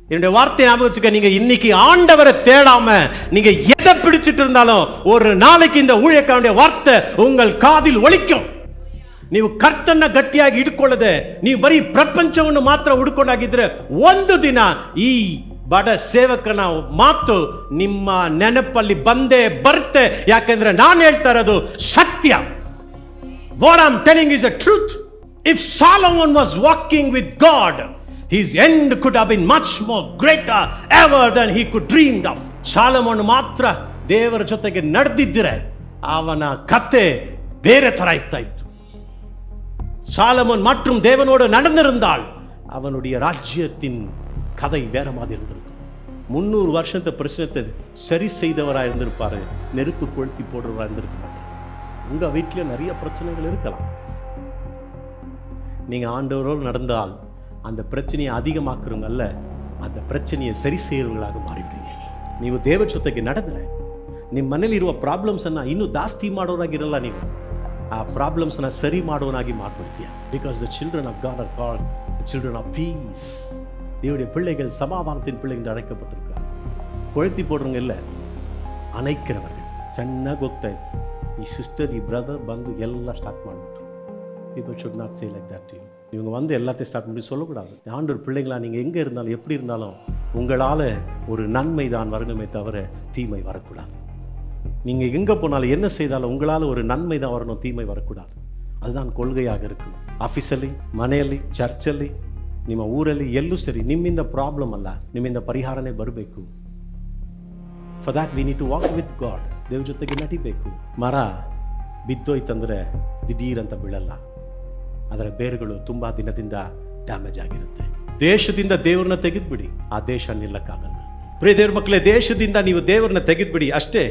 என்னுடைய வார்த்தை ஞாபகம் வச்சுக்க. நீங்க இன்னைக்கு ஆண்டவரை தேடாம நீங்க எதை பிடிச்சிட்டு இருந்தாலும் ஒரு நாளைக்கு இந்த ஊழியக்காரனுடைய வார்த்தை உங்கள் காதில் ஒலிக்கும். ನೀವು ಕರ್ತನ್ನ ಗಟ್ಟಿಯಾಗಿ ಹಿಡ್ಕೊಳ್ಳದೆ ನೀವು ಬರೀ ಪ್ರಪಂಚವನ್ನು ಮಾತ್ರ ಹುಡ್ಕೊಂಡಾಗಿದ್ರೆ ಒಂದು ದಿನ ಈ ಬಡ ಸೇವಕನ ಮಾತು ನಿಮ್ಮ ನೆನಪಲ್ಲಿ ಬಂದೇ ಬರುತ್ತೆ. ಯಾಕೆಂದ್ರೆ ನಾನು ಹೇಳ್ತಾ ಇರೋದು ಸತ್ಯ. What I'm telling is a truth. If Solomon was walking with God, his end could have been much more greater ever than he could dreamed of. Solomon ಮಾತ್ರ ದೇವರ ಜೊತೆಗೆ ನಡೆದಿದ್ದರೆ ಅವನ ಕತೆ ಬೇರೆ ತರ ಇರ್ತಾ ಇತ್ತು. சாலமோன் மற்றும் தேவனோடு நடந்திருந்தால் அவனுடைய ராஜ்யத்தின் கதை வேற மாதிரி இருந்திருக்கும். 300 வருஷத்தை பிரச்சனத்தை சரி செய்தவராக இருந்திருப்பாரு, நெருப்பு கொளுத்தி போடுறவராக இருந்திருக்க மாட்டார். உங்க வீட்டில நிறைய பிரச்சனைகள் இருக்கலாம். நீங்க ஆண்டவரோடு நடந்தால் அந்த பிரச்சனையை அதிகமாக்குறவங்க அல்ல, அந்த பிரச்சனையை சரி செய்யறவங்களாக ಮಾರಿಬಿடுங்க. ನೀವು ದೇವರ ಜೊತೆಗೆ ನಡೆದ್ರೆ ನಿಮ್ಮ ಮನೇಲಿ ಇರುವ ಪ್ರಾಬ್ಲಮ್ಸ್ ಅನ್ನ ಇನ್ನೂ ಜಾಸ್ತಿ ಮಾಡೋರಾಗಿರಲ್ಲ, ನೀವು ಆ ಪ್ರಾಬ್ಲಮ್ಸ್ ನ ಸರಿ ಮಾಡೋನಾಗಿ ಮಾಡ್ಬಿಡ್ತೀಯ. Because the children of God are called the children of peace. தேவனுடைய பிள்ளைகள் சமாதானத்தின் பிள்ளைகள் என்று அழைக்கப்பட்டிருக்கிறார். கொளுத்தி போடுறவங்க இல்லை, அணைக்கிறவர்கள். ಚೆನ್ನಾಗಿ ಹೋಗ್ತಾ ಇತ್ತು. ಈ ಸಿಸ್ಟರ್ ಈ ಬ್ರದರ್ ಬಂದು ಎಲ್ಲ ಸ್ಟಾರ್ಟ್ ಮಾಡಿಬಿಟ್ರು. People should not say like that. இவங்க வந்து எல்லாத்தையும் ஸ்டார்ட் பண்ணி சொல்லக்கூடாது. ஆண்டவர் பிள்ளைங்களா நீங்கள் எங்கே இருந்தாலும் எப்படி இருந்தாலும் உங்களால் ஒரு நன்மை தான் வரணுமே தவிர தீமை வரக்கூடாது. நீங்கள் எங்கே போனாலும் என்ன செய்தாலும் உங்களால் ஒரு நன்மை தான் வரணும், தீமை வரக்கூடாது. அதுதான் ಕೊಳ್ಗೆಯಾಗ இருக்கணும். ಆಫೀಸಲ್ಲಿ, ಮನೆಯಲ್ಲಿ, ಚರ್ಚಲ್ಲಿ, ನಿಮ್ಮ ಊರಲ್ಲಿ, ಎಲ್ಲೂ ಸರಿ ನಿಮ್ಮಿಂದ ಪ್ರಾಬ್ಲಮ್ ಅಲ್ಲ, ನಿಮ್ಮಿಂದ ಪರಿಹಾರನೇ ಬರಬೇಕು. For that we need to walk with God. ದೇವ್ರ ಜೊತೆಗೆ ನಡಿಬೇಕು. ಮರ ಬಿದ್ದೋಯ್ತಂದ್ರೆ ದಿಢೀರಂತ ಬೀಳಲ್ಲ, ಅದರ ಬೇರುಗಳು ತುಂಬಾ ದಿನದಿಂದ ಡ್ಯಾಮೇಜ್ ಆಗಿರುತ್ತೆ. ದೇಶದಿಂದ ದೇವ್ರನ್ನ ತೆಗೆದ್ಬಿಡಿ, ಆ ದೇಶ ನಿಲ್ಲಕ್ಕಾಗಲ್ಲ. ಪ್ರಿಯ ದೇವ್ರ ಮಕ್ಕಳೇ, ದೇಶದಿಂದ ನೀವು ದೇವ್ರನ್ನ ತೆಗೆದ್ಬಿಡಿ ಅಷ್ಟೇ,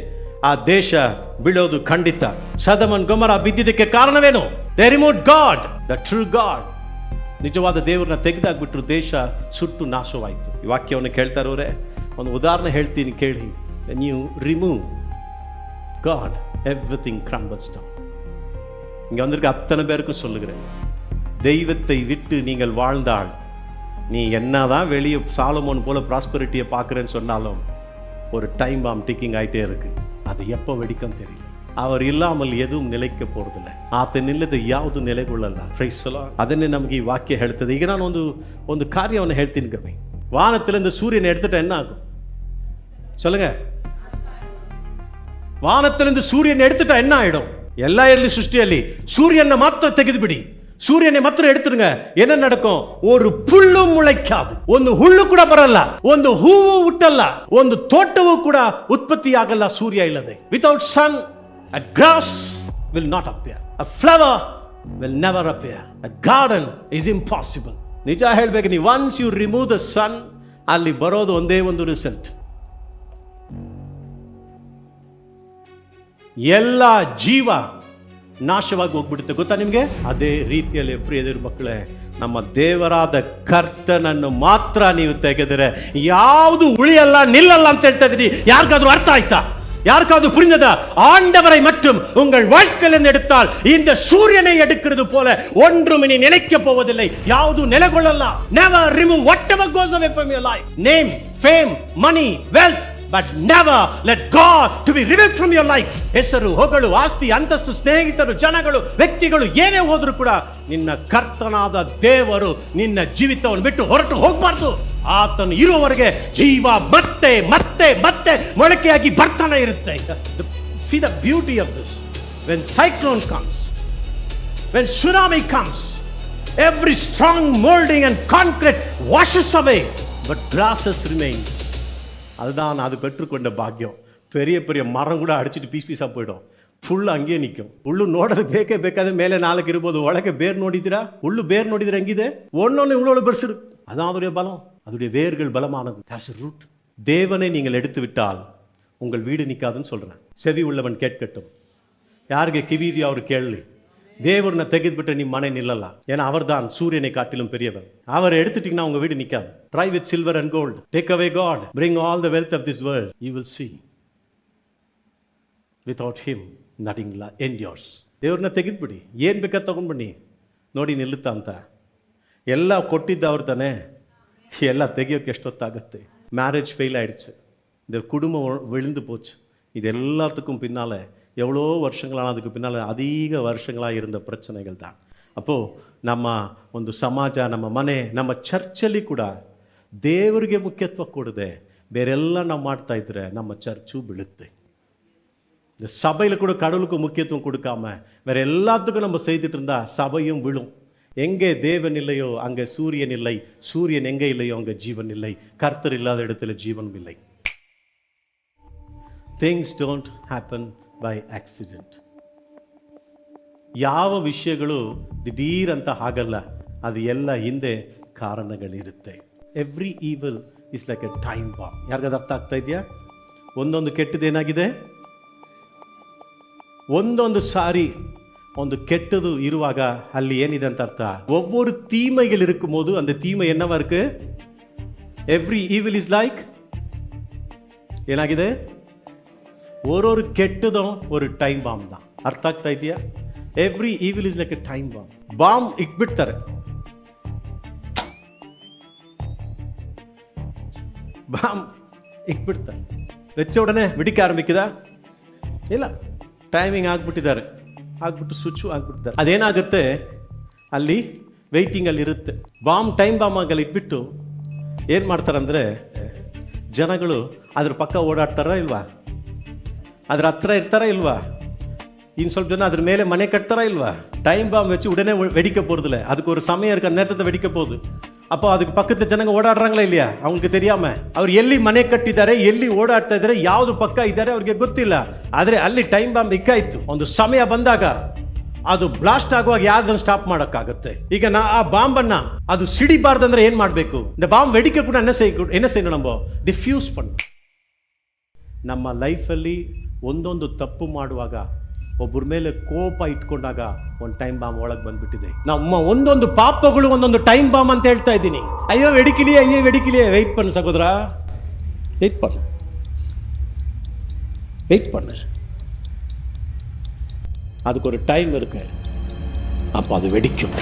ಆ ದೇಶ ಬೀಳೋದು ಖಂಡಿತ. ಸದಮನ್ ಗೊಮರ ಬಿದ್ದಿದ್ದಕ್ಕೆ ಕಾರಣವೇನು? They removed god, the true god. ನಿಜವಾದ ದೇವ್ರನ್ನ ತೆಗೆದಾಗ್ಬಿಟ್ರು, ದೇಶ ಸುಟ್ಟು ನಾಶವಾಯಿತು. ಈ ವಾಕ್ಯವನ್ನು ಕೇಳ್ತಾ ಇರೋರೆ ಒಂದು ಉದಾಹರಣೆ ಹೇಳ್ತೀನಿ ಕೇಳಿ. ನೀವು remove God, everything crumbles down. இங்க வந்திருக்க அத்தனை பேருக்கும் சொல்லுகிறேன், தெய்வத்தை விட்டு நீங்கள் வாழ்ந்தால், நீ என்னதான் வெளியே சாலமோன் போல ப்ராஸ்பரிட்டியை பார்க்குறேன்னு சொன்னாலும் ஒரு டைம் பாம் டிக்கிங் ஆகிட்டே இருக்கு. அது எப்போ வெடிக்கும் தெரியல. அவர் ಇಲ್ಲಾமல் ಎದುவும் ನಿಲಕ್ಕೆ போறதிಲ್ಲ. ಆತನಿಲ್ಲದೆ ಯಾವುದು ನೆಲೆಗೊಳ್ಳಲ್ಲ. Price the lord. ಅದನ್ನೇ ನಮಗೆ ಈ ವಾಕ್ಯ ಹೇಳ್ತದೆ. ಈಗ ನಾನು ಒಂದು ಕಾರ್ಯವನ್ನು ಹೇಳ್ತೀನಿ ಕಮ್ಮಿ. வானத்திலிருந்து சூரியனை எடுத்துட்டா என்ன ஆகும் சொல்லுங்க? வானத்திலிருந்து சூரியன் எடுத்துட்டா என்ன ஆயிடும்? எல்லா ಇರಲಿ ಸೃಷ್ಟಿಯಲ್ಲಿ ಸೂರ್ಯನ ಮಾತ್ರ ತೆಗೆದುಬಿಡಿ, ಸೂರ್ಯனை ಮಾತ್ರ எடுத்துருங்க, என்ன நடக்கும்? ஒரு புல்லு முளைக்காது, ಒಂದು ಹುಲ್ಲು ಕೂಡ ಬರಲ್ಲ, ಒಂದು ಹೂವು ಹುಟ್ಟಲ್ಲ, ಒಂದು ತೋಟವೂ ಕೂಡ ಉತ್ಪತ್ತಿ ಆಗಲ್ಲ ಸೂರ್ಯ ಇಲ್ಲದೆ. Without sun a grass will not appear, a flower will never appear, a garden is impossible. ನಿಜ ಹೇಳ್ಬೇಕು, ನೀವು once you remove the sun, ಅಲ್ಲಿ ಬರೋದು ಒಂದೇ ಒಂದು ರಿಸಲ್ಟ್, ಎಲ್ಲ ಜೀವ ನಾಶವಾಗಿ ಹೋಗ್ಬಿಡುತ್ತೆ. ಗೊತ್ತಾ ನಿಮಗೆ? ಅದೇ ರೀತಿಯಲ್ಲಿ ಪ್ರಿಯ ದೇವರ ಮಕ್ಕಳೇ, ನಮ್ಮ ದೇವರಾದ ಕರ್ತನನ್ನು ಮಾತ್ರ ನೀವು ತೆಗೆದರೆ ಯಾವುದು ಉಳಿಯಲ್ಲ, ನಿಲ್ಲಲ್ಲ ಅಂತ ಹೇಳ್ತಾ ಇದ್ದೀರಿ. ಯಾರಿಗಾದ್ರೂ ಅರ್ಥ ಆಯ್ತಾ? யாருக்காவது புரிந்ததா? ஆண்டவரை மட்டும் உங்கள் வாழ்க்கையில் எடுத்தால் இந்த சூரியனை எடுக்கிறது போல ஒன்றும் இனி நிலைக்க போவதில்லை, யாವುದು ನೆಲೆಗೊಳ್ಳಲ್ಲ. never remove whatever goes away from your life, name, fame, money, wealth, but never let God to be removed from your life. ಹೆಸರು, ಹೊಗಳು, ಆಸ್ತಿ, ಅಂತಸ್ತು, ಸ್ನೇಹಿತರು, ಜನಗಳು, ವ್ಯಕ್ತಿಗಳು ಏನೇ ಹೋದ್ರು ಕೂಡ ನಿನ್ನ ಕರ್ತನಾದ ದೇವರು ನಿನ್ನ ಜೀವಿತವನ್ನು ಬಿಟ್ಟು ಹೊರಟು ಹೋಗಬಾರ್ದು. ಆತನು ಇರುವವರೆಗೆ ಜೀವ ಮತ್ತೆ ಮತ್ತೆ ಮತ್ತೆ ಮೊಳಕೆಯಾಗಿ ಬರ್ತಾನೆ ಇರುತ್ತೆ. See the beauty of this. When cyclone comes, when tsunami comes, every strong molding and concrete washes away, but grasses remains. அதுதான் அது பெற்றுக்கொண்ட பாக்கியம். பெரிய பெரிய மரம் கூட அடிச்சுட்டு ಪೀಸ್ ಪೀಸಾ போயிடும், ಫುಲ್ ಹಂಗೆ ನಿಕ್ಕಂ. ಹುಲ್ಲು ನೋಡೋದು ಬೇಕೇ ಬೇಕಾದ್ರೆ ಮೇಲೆ ನಾಲ್ಕು ಇರ್ಬೋದು, ಒಳಗೆ ಬೇರ್ ನೋಡಿದ್ದೀರಾ? ಹುಲ್ಲು ಬೇರ್ ನೋಡಿದ್ರೆ ಹೆಂಗಿದೆ? ஒன்னொன்னு இவ்வளவு பெருசு இருக்கு. அதான் அதோடைய பலம், அதோடைய வேர்கள் பலமானது. Has a root. தேவனை நீங்கள் எடுத்து விட்டால் உங்கள் வீடு நிற்காதுன்னு சொல்கிறேன். செவி உள்ளவன் கேட்கட்டும். ಯಾರಿಗೆ ಕಿವಿದೆಯೋ ಅವ್ರು ಕೇಳಲಿ. ದೇವ್ರನ್ನ ತೆಗೆದುಬಿಟ್ರೆ ನಿಮ್ಮ ಮನೆ ನಿಲ್ಲಲ್ಲ. ஏன்னா அவர் தான் சூரியனை காட்டிலும் பெரியவர். அவரை எடுத்துட்டீங்கன்னா உங்க வீடு நிற்காது. Try with silver and gold, take away God, bring all the wealth of this world, you will see without him nothing endures. ದೇವ್ರನ್ನ ತೆಗೆದುಬಿಡಿ, ಏನು ಬೇಕಾದ ತಗೊಂಡ್ಬನ್ನಿ, ನೋಡಿ ನಿಲ್ಲುತ್ತಾ ಅಂತ. ಎಲ್ಲ ಕೊಟ್ಟಿದ್ದ ಅವ್ರು ತಾನೆ, ಎಲ್ಲ ತೆಗಿಯೋಕ್ಕೆ ಎಷ್ಟೊತ್ತಾಗತ್ತೆ. மேரேஜ் ஃபெயில் ஆயிடுச்சு, இந்த குடும்பம் விழுந்து போச்சு. இது எல்லாத்துக்கும் பின்னால் எவ்வளோ வருஷங்களானதுக்கு பின்னால் அதிக வருஷங்களாக இருந்த பிரச்சனைகள் தான். அப்போது ನಮ್ಮ ಒಂದು ಸಮಾಜ, ನಮ್ಮ ಮನೆ, ನಮ್ಮ ಚರ್ಚಲ್ಲಿ ಕೂಡ ದೇವರಿಗೆ ಮುಖ್ಯತ್ವ ಕೊಡದೆ ಬೇರೆಲ್ಲ ನಾವು ಮಾಡ್ತಾ ಇದ್ರೆ ನಮ್ಮ ಚರ್ಚು ಬೀಳುತ್ತೆ. இந்த சபையில் கூட கடவுளுக்கு முக்கியத்துவம் கொடுக்காம வேற எல்லாத்துக்கும் நம்ம செய்துட்டு இருந்தா சபையும் விழும். எங்கே தேவன் இல்லையோ அங்கே சூரியன் இல்லை, சூரியன் எங்கே இல்லையோ அங்கே ஜீவன் இல்லை, கர்த்தர் இல்லாத இடத்துல ஜீவனும் இல்லை. Things don't happen by accident. ಯಾವ ವಿಷಯಗಳು ದಿಢೀರಂತ ಆಗಲ್ಲ, ಅದು ಎಲ್ಲ ಹಿಂದೆ ಕಾರಣಗಳಿರುತ್ತೆ. Every evil is like a time bomb. ಯಾರಿಗದು ಅರ್ಥ ಆಗ್ತಾ ಇದೆಯಾ? ಒಂದೊಂದು ಕೆಟ್ಟದೇನಾಗಿದೆ, ಒಂದೊಂದು ಸಾರಿ ಒಂದು ಕೆಟ್ಟದು ಇರುವಾಗ ಅಲ್ಲಿ ಏನಿದೆ ಅಂತ ಅರ್ಥ. ஒவ்வொரு தீமைகள் இருக்கும்போது அந்த தீமை என்னவா இருக்கு? எவ்ரி ஈவில் இஸ் லைக், ಏನಾಗಿದೆ? ஒரு ಕೆಟ್ಟதும் ஒரு ಟೈಮ್ ಬಾಂಬ್ தான். ಅರ್ಥ ಆಗ್ತಾ ಇದೆಯಾ? Every evil is like a time bomb. Bomb ಇಟ್ಬಿಡ್ತಾರೆ, ಬಾಂಬ್ ಇಟ್ಬಿಡ್ತಾರೆ, வெச்ச உடனே வெடிக்க ஆரம்பிக்குதா? ಇಲ್ಲ, ಟೈಮಿಂಗ್ ಆಗ್ಬಿಟ್ಟಿದ್ದಾರೆ, ಆಗ್ಬಿಟ್ಟು ಸ್ವಿಚ್ಚು ಆಗ್ಬಿಟ್ಟಿದ್ದಾರೆ. ಅದೇನಾಗುತ್ತೆ, ಅಲ್ಲಿ ವೆಯ್ಟಿಂಗಲ್ಲಿ ಇರುತ್ತೆ. ಬಾಂಬ್ ಟೈಮ್ ಬಾಂಬ್ ಆಗಲ್ಲಿ ಇಟ್ಬಿಟ್ಟು ಏನು ಮಾಡ್ತಾರಂದರೆ, ಜನಗಳು ಅದ್ರ ಪಕ್ಕ ಓಡಾಡ್ತಾರ ಇಲ್ವಾ, ಅದ್ರ ಹತ್ರ ಇರ್ತಾರ ಇಲ್ವಾ, இன்னு ಸ್ವಲ್ಪ ಜನ ಅದ್ರ ಮೇಲೆ ಮನೆ ಕಟ್ತಾರ ಇಲ್ವಾ? டைம் பாம் வச்சு உடனே வெடிக்க போகிறதில்ல, அதுக்கு ஒரு சமயம் இருக்கு, அந்த நேரத்தை வெடிக்க போகுது. அப்போ அதுக்கு பக்கத்தில் ಜನங்க ಓಡಾಡ್றாங்களா இல்லையா? அவங்களுக்கு தெரியாம ಅವ್ರು ಎಲ್ಲಿ ಮನೆ ಕಟ್ಟಿದ್ದಾರೆ, ಎಲ್ಲಿ ಓಡಾಡ್ತಾ ಇದ್ದಾರೆ, ಯಾವುದು ಪಕ್ಕ ಇದ್ದಾರೆ ಅವ್ರಿಗೆ ಗೊತ್ತಿಲ್ಲ. ಆದರೆ ಅಲ್ಲಿ ಟೈಮ್ ಬಾಂಬ್ ಇಕ್ಕಾಯ್ತು. ಒಂದು ಸಮಯ ಬಂದಾಗ ಅದು ಬ್ಲಾಸ್ಟ್ ಆಗುವಾಗ ಯಾವ್ದನ್ನು ಸ್ಟಾಪ್ ಮಾಡೋಕ್ಕಾಗುತ್ತೆ? ಈಗ ಆ ಬಾಂಬನ್ನ ಅದು ಸಿಡಿಬಾರ್ದಂದ್ರೆ ಏನು ಮಾಡಬೇಕು? இந்த ಬಾಂಬ್ வெடிக்க கூட என்ன செய்யணும்? நம்ம ಡಿಫ್ಯೂಸ್ பண்ணணும். ನಮ್ಮ ಲೈಫಲ್ಲಿ ಒಂದೊಂದು ತಪ್ಪು ಮಾಡುವಾಗ, ಒಬ್ಬರ ಮೇಲೆ ಕೋಪ ಇಟ್ಕೊಂಡಾಗ ಒಂದು ಟೈಮ್ ಬಾಂಬ್ ಒಳಗೆ ಬಂದ್ಬಿಟ್ಟಿದೆ. ನಮ್ಮ ಒಂದೊಂದು ಪಾಪಗಳು ಒಂದೊಂದು ಟೈಮ್ ಬಾಂಬ್ ಅಂತ ಹೇಳ್ತಾ ಇದ್ದೀನಿ. ಅಯ್ಯೋ வெடிக்கலையே, ஐயோ வெடிக்கலையே, வெயிட் பண்ணு சகோதரா, வெயிட் பண்ணு, வெயிட் பண்ணு. அதுக்கு ஒரு ಟೈಮ್ ಇருக்கு, ಅಪ್ಪ ಅದು வெடிக்கும்.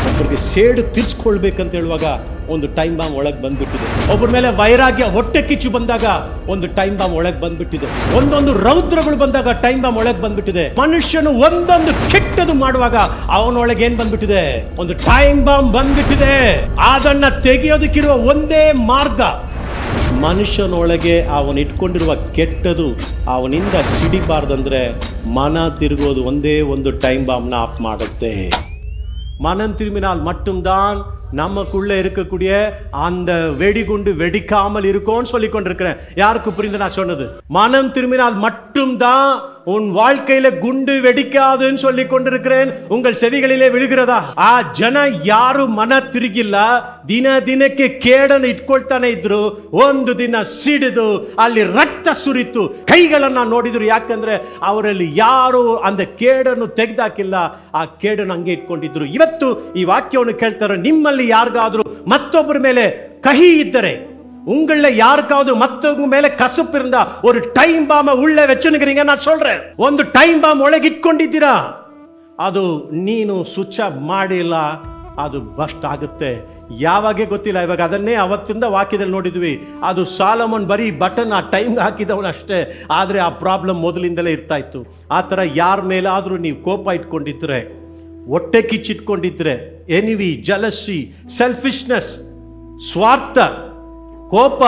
ಒಬ್ಬರಿಗೆ ಸೇಡು ತೀರ್ಸ್ಕೊಳ್ಬೇಕಂತ ಹೇಳುವಾಗ ಒಂದು ಟೈಮ್ ಬಾಂಬ್ ಒಳಗೆ ಬಂದ್ಬಿಟ್ಟಿದೆ. ಒಬ್ಬರ ಮೇಲೆ ವೈರಾಗ್ಯ, ಹೊಟ್ಟೆ ಕಿಚ್ಚು ಬಂದಾಗ ಒಂದು ಟೈಮ್ ಬಾಂಬ್ ಒಳಗೆ ಬಂದ್ಬಿಟ್ಟಿದೆ. ಒಂದೊಂದು ರೌದ್ರಗಳು ಬಂದಾಗ ಟೈಮ್ ಬಾಂಬ್ ಒಳಗೆ ಬಂದ್ಬಿಟ್ಟಿದೆ. ಮನುಷ್ಯನು ಒಂದೊಂದು ಕೆಟ್ಟದು ಮಾಡುವಾಗ ಅವನೊಳಗೆ ಏನ್ ಬಂದ್ಬಿಟ್ಟಿದೆ? ಒಂದು ಟೈಮ್ ಬಾಂಬ್ ಬಂದ್ಬಿಟ್ಟಿದೆ. ಅದನ್ನ ತೆಗೆಯೋದಕ್ಕಿರುವ ಒಂದೇ ಮಾರ್ಗ, ಮನುಷ್ಯನೊಳಗೆ ಅವನು ಇಟ್ಕೊಂಡಿರುವ ಕೆಟ್ಟದು ಅವನಿಂದ ಸಿಡಿಬಾರ್ದಂದ್ರೆ ಮನ ತಿರುಗೋದು ಒಂದೇ ಒಂದು ಟೈಮ್ ಬಾಂಬ್ನ ಆಫ್ ಮಾಡುತ್ತೆ. மனம் திரும்பினால் மட்டும்தான் நமக்குள்ள இருக்கக்கூடிய அந்த வெடிகுண்டு வெடிக்காமல் இருக்கும்னு சொல்லி கொண்டிருக்கிறேன். யாருக்கு புரிந்து நான் சொன்னது? மனம் திரும்பினால் மட்டும்தான் உன் வாழ்க்கையில குண்டு வெடிக்காதுன்னு சொல்லி கொண்டிருக்கிறேன். உங்கள் செவிகளிலே விழுகிறதா? ಆ ಜನ ಯಾರು ಮನ ತಿರುಗಿಲ್ಲ, ದಿನ ದಿನಕ್ಕೆ ಕೇಡನ್ನು ಇಟ್ಕೊಳ್ತಾನೆ ಇದ್ರು. ಒಂದು ದಿನ ಸಿಡಿದು ಅಲ್ಲಿ ರಕ್ತ ಸುರಿತು, ಕೈಗಳನ್ನ ನೋಡಿದ್ರು. ಯಾಕಂದ್ರೆ ಅವರಲ್ಲಿ ಯಾರು அந்த ಕೇಡನ್ನು ತೆಗೆದಾಕಿಲ್ಲ, ಆ ಕೇಡನ್ನು ಹಂಗೆ ಇಟ್ಕೊಂಡಿದ್ರು. ಇವತ್ತು ಈ ವಾಕ್ಯವನ್ನು ಕೇಳ್ತಾರೆ, ನಿಮ್ಮಲ್ಲಿ ಯಾರಿಗಾದ್ರೂ ಮತ್ತೊಬ್ಬರ ಮೇಲೆ ಕಹಿ ಇದ್ದರೆ, உங்கள யாருக்காவது மத்தவங்க மேல கசப்பு இருந்தா ஒரு டைம் பாம்ப உள்ள வெச்சுனுக்கிறீங்க. நான் சொல்றேன், ಒಂದು ಟೈಮ್ ಬಾಂಬ್ ಒಳಗೆ ಇಟ್ಕೊಂಡಿದ್ದೀರಾ, ಅದು ನೀನು ಸ್ವಿಚ್ ಆಫ್ ಮಾಡಿಲ್ಲ, ಅದು ಬಸ್ಟ್ ಆಗುತ್ತೆ. ಯಾವಾಗೆ ಗೊತ್ತಿಲ್ಲ. ಇವಾಗ ಅದನ್ನೇ ಅವತ್ತಿಂದ ವಾಕ್ಯದಲ್ಲಿ ನೋಡಿದ್ವಿ. ಅದು ಸಾಲಮನ್ ಬರೀ ಬಟನ್ ಆ ಟೈಮ್ ಹಾಕಿದವನು ಅಷ್ಟೇ, ಆದರೆ ಆ ಪ್ರಾಬ್ಲಮ್ ಮೊದಲಿಂದಲೇ ಇರ್ತಾ ಇತ್ತು. ಆ ಥರ ಯಾರ ಮೇಲಾದರೂ ನೀವು ಕೋಪ ಇಟ್ಕೊಂಡಿದ್ರೆ, ಹೊಟ್ಟೆ ಕಿಚ್ಚಿಟ್ಕೊಂಡಿದ್ರೆ, ಎನಿವಿ, ಜಲಸಿ, ಸೆಲ್ಫಿಶ್ನೆಸ್, ಸ್ವಾರ್ಥ, ಕೋಪ,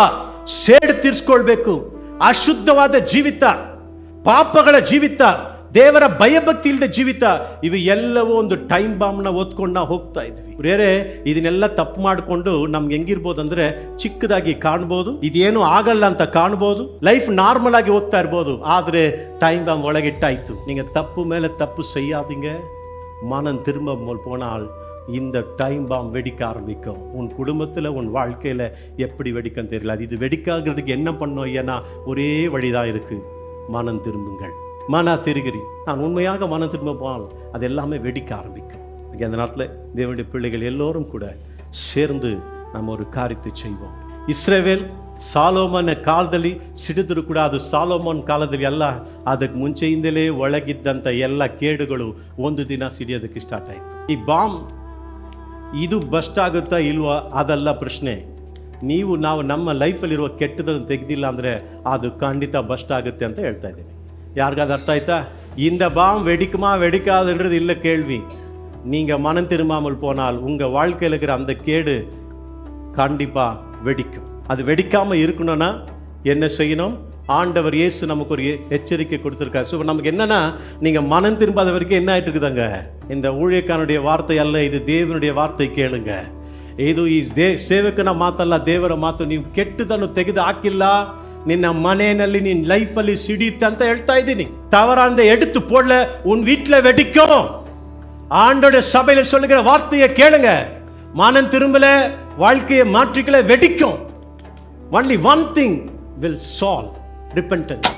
ಸೇಡು ತೀರಿಸ್ಕೊಳ್ಬೇಕು, ಅಶುದ್ಧವಾದ ಜೀವಿತ, ಪಾಪಗಳ ಜೀವಿತ, ದೇವರ ಭಯಭಕ್ತಿ ಇಲ್ಲದ ಜೀವಿತ, ಇವು ಎಲ್ಲವೂ ಒಂದು ಟೈಮ್ ಬಾಂಬ್ನ ಓದ್ಕೊಂಡು ನಾವು ಹೋಗ್ತಾ ಇದ್ವಿ. ಬೇರೆ ಇದನ್ನೆಲ್ಲ ತಪ್ಪು ಮಾಡಿಕೊಂಡು ನಮ್ಗೆ ಹೆಂಗಿರ್ಬೋದು ಅಂದ್ರೆ, ಚಿಕ್ಕದಾಗಿ ಕಾಣ್ಬೋದು, ಇದೇನು ಆಗಲ್ಲ ಅಂತ ಕಾಣ್ಬೋದು, ಲೈಫ್ ನಾರ್ಮಲ್ ಆಗಿ ಹೋಗ್ತಾ ಇರ್ಬೋದು. ಆದರೆ ಟೈம் பாம் ஒளகிட்டாய்த்து. நீங்க தப்பு மேல தப்பு செய்யாதீங்க. மனம் திரும்ப போனால் இந்த டைம் பாம் வெடிக்க ஆரம்பிக்கும். உன் குடும்பத்தில், உன் வாழ்க்கையில் எப்படி வெடிக்கும் தெரியல. இது வெடிக்காகிறதுக்கு என்ன பண்ணோம் ஐயா? ஒரே வழிதான் இருக்கு, மனம் திரும்புங்கள். மன திருகிறி நான் உண்மையாக மனம் திரும்ப போனால் அது எல்லாமே வெடிக்க ஆரம்பிக்கும். அந்த நேரத்தில் தேவனுடைய பிள்ளைகள் எல்லோரும் கூட சேர்ந்து நம்ம ஒரு காரியத்தை செய்வோம். ಇಸ್ರೇವೇಲ್ ಸಾಲೋಮನ ಕಾಲದಲ್ಲಿ ಸಿಡಿದ್ರು ಕೂಡ ಅದು ಸಾಲೋಮನ್ ಕಾಲದಲ್ಲಿ ಅಲ್ಲ, ಅದಕ್ಕೆ ಮುಂಚೆಯಿಂದಲೇ ಒಳಗಿದ್ದಂಥ ಎಲ್ಲ ಕೇಡುಗಳು ಒಂದು ದಿನ ಸಿಡಿಯೋದಕ್ಕೆ ಸ್ಟಾರ್ಟ್ ಆಯಿತು. ಈ ಬಾಂಬ್ ಇದು ಬಸ್ಟ್ ಆಗುತ್ತಾ ಇಲ್ವಾ ಅದಲ್ಲ ಪ್ರಶ್ನೆ. ನಾವು ನಮ್ಮ ಲೈಫಲ್ಲಿರುವ ಕೆಟ್ಟದನ್ನು ತೆಗೆದಿಲ್ಲ ಅಂದರೆ ಅದು ಖಂಡಿತ ಬಸ್ಟ್ ಆಗುತ್ತೆ ಅಂತ ಹೇಳ್ತಾ ಇದ್ದೀನಿ. யாருக்காவது அர்த்தம் ஆயிட்டா? இந்த பாம் வெடிக்குமா வெடிக்காதுன்றது இல்லை கேள்வி. நீங்கள் மனம் திரும்பாமல் போனால் உங்கள் வாழ்க்கையில் இருக்கிற அந்த கேடு கண்டிப்பாக வெடிக்கும். அது வெடிக்காமல் இருக்கணும்னா என்ன செய்யணும்? ஆண்டவர் இயேசு நமக்கு ஒரு எச்சரிக்கை கொடுத்துருக்காரு. ஸோ நமக்கு என்னன்னா, நீங்கள் மனம் திரும்பாத வரைக்கும் என்ன ஆகிட்டு இருக்குதாங்க? இந்த ஊழியக்காரனுடைய வார்த்தை அல்ல, இது தேவனுடைய வார்த்தை. ಕೇಳುங்க. ಇದು ಈ ಸೇವಕನ ಮಾತಲ್ಲ, ದೇವರ ಮಾತು. ನೀವು ಕೆಟ್ಟದನ್ನು ತೆಗೆದು ಹಾಕಿಲ್ಲ, ನಿನ್ನ ಮನೆಯಲ್ಲಿ ನಿನ್ನ ಲೈಫಲ್ಲಿ ಸಿಡಿಯುತ್ತೆ ಅಂತ ಹೇಳ್ತಾ ಇದ್ದೀನಿ. தவறானதை எடுத்து போடல, உன் வீட்டில் வெடிக்கும். ஆண்டோட சபையில சொல்லுகிற வார்த்தையை கேளுங்க. மனம் திரும்பல, வாழ்க்கையை மாற்றிக்கல, வெடிக்கும். only one thing will solve repentance.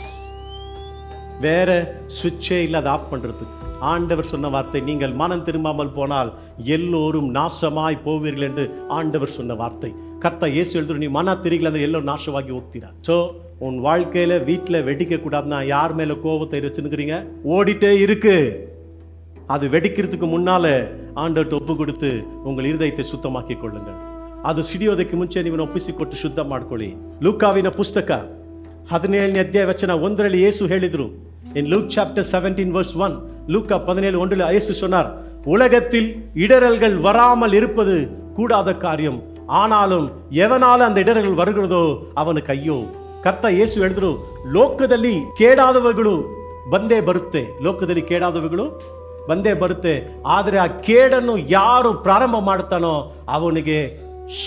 வேற சுவிட்சே இல்லை அதை ஆஃப் பண்றதுக்கு. ஆண்டவர் சொன்ன வார்த்தை, நீங்கள் மனம் திரும்பாமல் போனால் எல்லோரும் நாசமாய் போவீர்கள் என்று ஆண்டவர் சொன்ன வார்த்தை. கர்த்தா இயேசு எழுதுற, நீ மன திரிகல ಅಂದ್ರೆ ಎಲ್ಲರೂ ನಾಶವಾಗಿ ಹೋಗ್ತೀರಾ. ஸோ உன் வாழ்க்கையில வீட்டில் வெடிக்க கூடாதுன்னா யார் மேல கோபத்தை வச்சுருக்கிறீங்க? ஓடிட்டே இருக்கு. அது வெடிக்கிறதுக்கு ಮುನ್ನಾல ಆಂಡವರಿಗೆ ಒಪ್ಪು ಕೊಡುತ್ತು ಉங்கள் ಹೃದಯத்தை ಸುತ್ತಮಾಕಿ ಕೊಳ್ಳುங்கள். ಅದು ಸಿಡಿಯೋದಕ್ಕೆ ಮುಂಚೆ ನೀವು ಒಪ್ಪಿಸಿಕೊಟ್ಟು ಶುದ್ಧ ಮಾಡ್ಕೊಳ್ಳಿ. ಲೂಕಾವಿನ ಪುಸ್ತಕ 17ನೇ ಅಧ್ಯಾಯ ವಚನ 1ರಲ್ಲಿ ಯೇಸು ಹೇಳಿದ್ರು. in Luke chapter 17 verse 1, லூக்கா 17:1 இயேசு சொன்னார், உலகத்தில் இடரல்கள் வராமல் இருப்பது கூடாத காரியம், ஆனாலும் எவனால அந்த இடரல்கள் வருகிறதோ ಅವನಿಗೆ ಅಯ್ಯೋ. ಕರ್ತ ಯೇಸು ಹೇಳಿದ್ರು, ಲೋಕದಲ್ಲಿ ಕೇಡಾದವುಗಳು ಬಂದೇ ಬರುತ್ತೆ, ಲೋಕದಲ್ಲಿ ಕೇಡಾದವುಗಳು ಬಂದೇ ಬರುತ್ತೆ, ಆದರೆ ಆ ಕೇಡನ್ನು ಯಾರು ಪ್ರಾರಂಭ ಮಾಡ್ತಾನೋ ಅವನಿಗೆ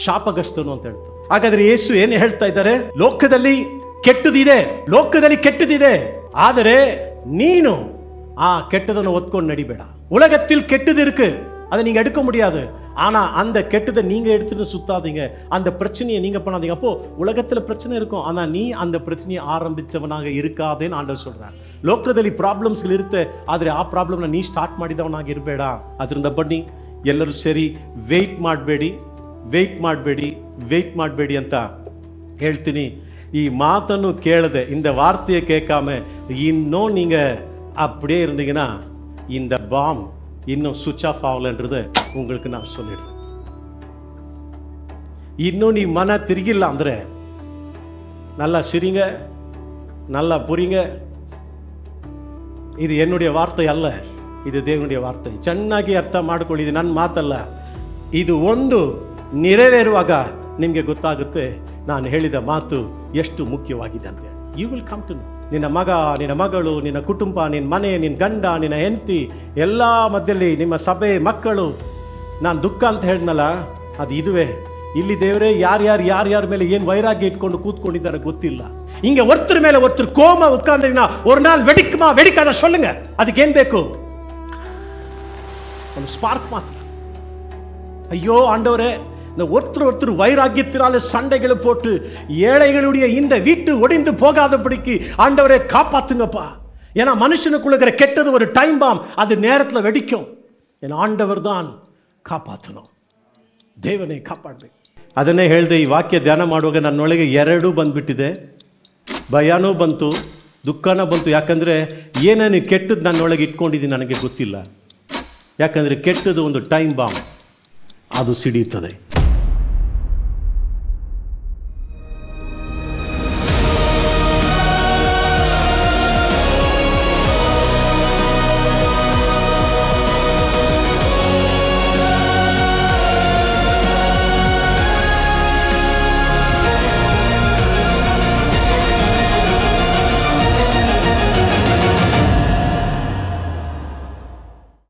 ಶಾಪಗ್ರಸ್ತನು ಅಂತ ಹೇಳ್ತಾರೆ. ಹಾಗಾದ್ರೆ ಯೇಸು ಏನು ಹೇಳ್ತಾ ಇದ್ದಾರೆ? ಲೋಕದಲ್ಲಿ ಕೆಟ್ಟದಿದೆ, ಲೋಕದಲ್ಲಿ ಕೆಟ್ಟದಿದೆ, ಆದರೆ ನೀನು ಆ ಕೆಟ್ಟದನ್ನು ಒತ್ಕೊಂಡು ನಡಿಬೇಡ. உலகத்தில் கெட்டது இருக்கு, அதை நீங்க எடுக்க முடியாது. ஆனா அந்த கெட்டதை நீங்க எடுத்துட்டு சுத்தாதீங்க, அந்த பிரச்சனையை நீங்க பண்ணாதீங்க. அப்போ உலகத்துல பிரச்சனை இருக்கும், ஆனா நீ அந்த பிரச்சனையை ಆರಂಭಿಸವನಾಗ ಇರಕಾದೇನು ಆಂಡವರು சொல்றார். ಲೋಕದಲ್ಲಿ ಪ್ರಾಬ್ಲಮ್ಸ್ಗಳು ಇರುತ್ತೆ, ಆದ್ರೆ ಆ ಪ್ರಾಬ್ಲಮ್ನ ನೀ ಸ್ಟಾರ್ಟ್ ಮಾಡಿದವನಾಗಿ ಇರಬೇಡ. ಅದರಿಂದ ಬನ್ನಿ ಎಲ್ಲರೂ ಸೇರಿ ವೆಯ್ಟ್ ಮಾಡಬೇಡಿ ಅಂತ ಹೇಳ್ತೀನಿ. ಈ ಮಾತನ್ನು ಕೇಳದೆ, இந்த வார்த்தையை கேட்காம இன்னும் நீங்க அப்படியே இருந்தீங்கன்னா இந்த பாம் இன்னும் சுவிட்ச் ஆஃப் ஆகலன்றது உங்களுக்கு நான் சொல்லிடுறேன். இன்னும் நீ ಮನ ತಿರುಗಿಲ್ಲ ಅಂದ್ರೆ நல்லா சிரிங்க, நல்லா புரிங்க. ಇದು என்னுடைய வார்த்தை அல்ல, ಇದು ದೇವனுடைய ವಾರ್ತೆ. ಚೆನ್ನಾಗಿ ಅರ್ಥ ಮಾಡ್ಕೊಳ್ಳಿ, ಇದು ನನ್ನ ಮಾತಲ್ಲ. ಇದು ಒಂದು ನೆರವೇರುವಾಗ ನಿಮಗೆ ಗೊತ್ತಾಗುತ್ತೆ ನಾನು ಹೇಳಿದ ಮಾತು ಎಷ್ಟು ಮುಖ್ಯವಾಗಿದೆ ಅಂತ. You will come to know. ನಿನ್ನ ಮಗ, ನಿನ್ನ ಮಗಳು, ನಿನ್ನ ಕುಟುಂಬ, ನಿನ್ನ ಮನೆ, ನಿನ್ನ ಗಂಡ, ನಿನ್ನ ಹೆಂಡತಿ, ಎಲ್ಲ ಮಧ್ಯದಲ್ಲಿ ನಿಮ್ಮ ಸಭೆ, ಮಕ್ಕಳು. ನಾನು ದುಃಖ ಅಂತ ಹೇಳಿದ್ನಲ್ಲ, ಅದು ಇದುವೇ. ಇಲ್ಲಿ ದೇವರೇ ಯಾರ್ಯಾರ ಮೇಲೆ ಏನು ವೈರಾಗ್ಯ ಇಟ್ಕೊಂಡು ಕೂತ್ಕೊಂಡಿದ್ದಾರೆ ಗೊತ್ತಿಲ್ಲ. இங்க ஒருத்தர் மேல ஒருத்தர் கோமா உட்கார்ந்தீங்கன்னா ஒரு நாள் வெடிக்காத சொல்லுங்க. அதுக்கு ஏன் ಬೇಕು? ಒಂದು ஸ்பார்க் மாத்திரம். ஐயோ ஆண்டவரே, இந்த ஒருத்தர் வைராக்கியத்தினால சண்டைகளை போட்டு ஏழைகளுடைய இந்த வீட்டு ஒடிந்து போகாதபடிக்கு ஆண்டவரே காப்பாத்துங்கப்பா. ஏன்னா மனுஷனுக்குள்ள இருக்கிற கெட்டது ஒரு டைம் பாம், அது நேரத்தில் வெடிக்கும். என் ஆண்டவர் தான் ಕಾಪಾತನು. ದೇವನೇ ಕಾಪಾಡಬೇಕು. ಅದನ್ನೇ ಹೇಳಿದೆ. ಈ ವಾಕ್ಯ ಧ್ಯಾನ ಮಾಡುವಾಗ ನನ್ನೊಳಗೆ ಎರಡೂ ಬಂದ್ಬಿಟ್ಟಿದೆ. ಭಯನೂ ಬಂತು, ದುಃಖನೂ ಬಂತು. ಯಾಕಂದರೆ ಏನೇನು ಕೆಟ್ಟದ್ದು ನನ್ನೊಳಗೆ ಇಟ್ಕೊಂಡಿದ್ದೀನಿ ನನಗೆ ಗೊತ್ತಿಲ್ಲ. ಯಾಕಂದರೆ ಕೆಟ್ಟದ್ದು ಒಂದು ಟೈಮ್ ಬಾಂಬ್, ಅದು ಸಿಡಿಯುತ್ತದೆ.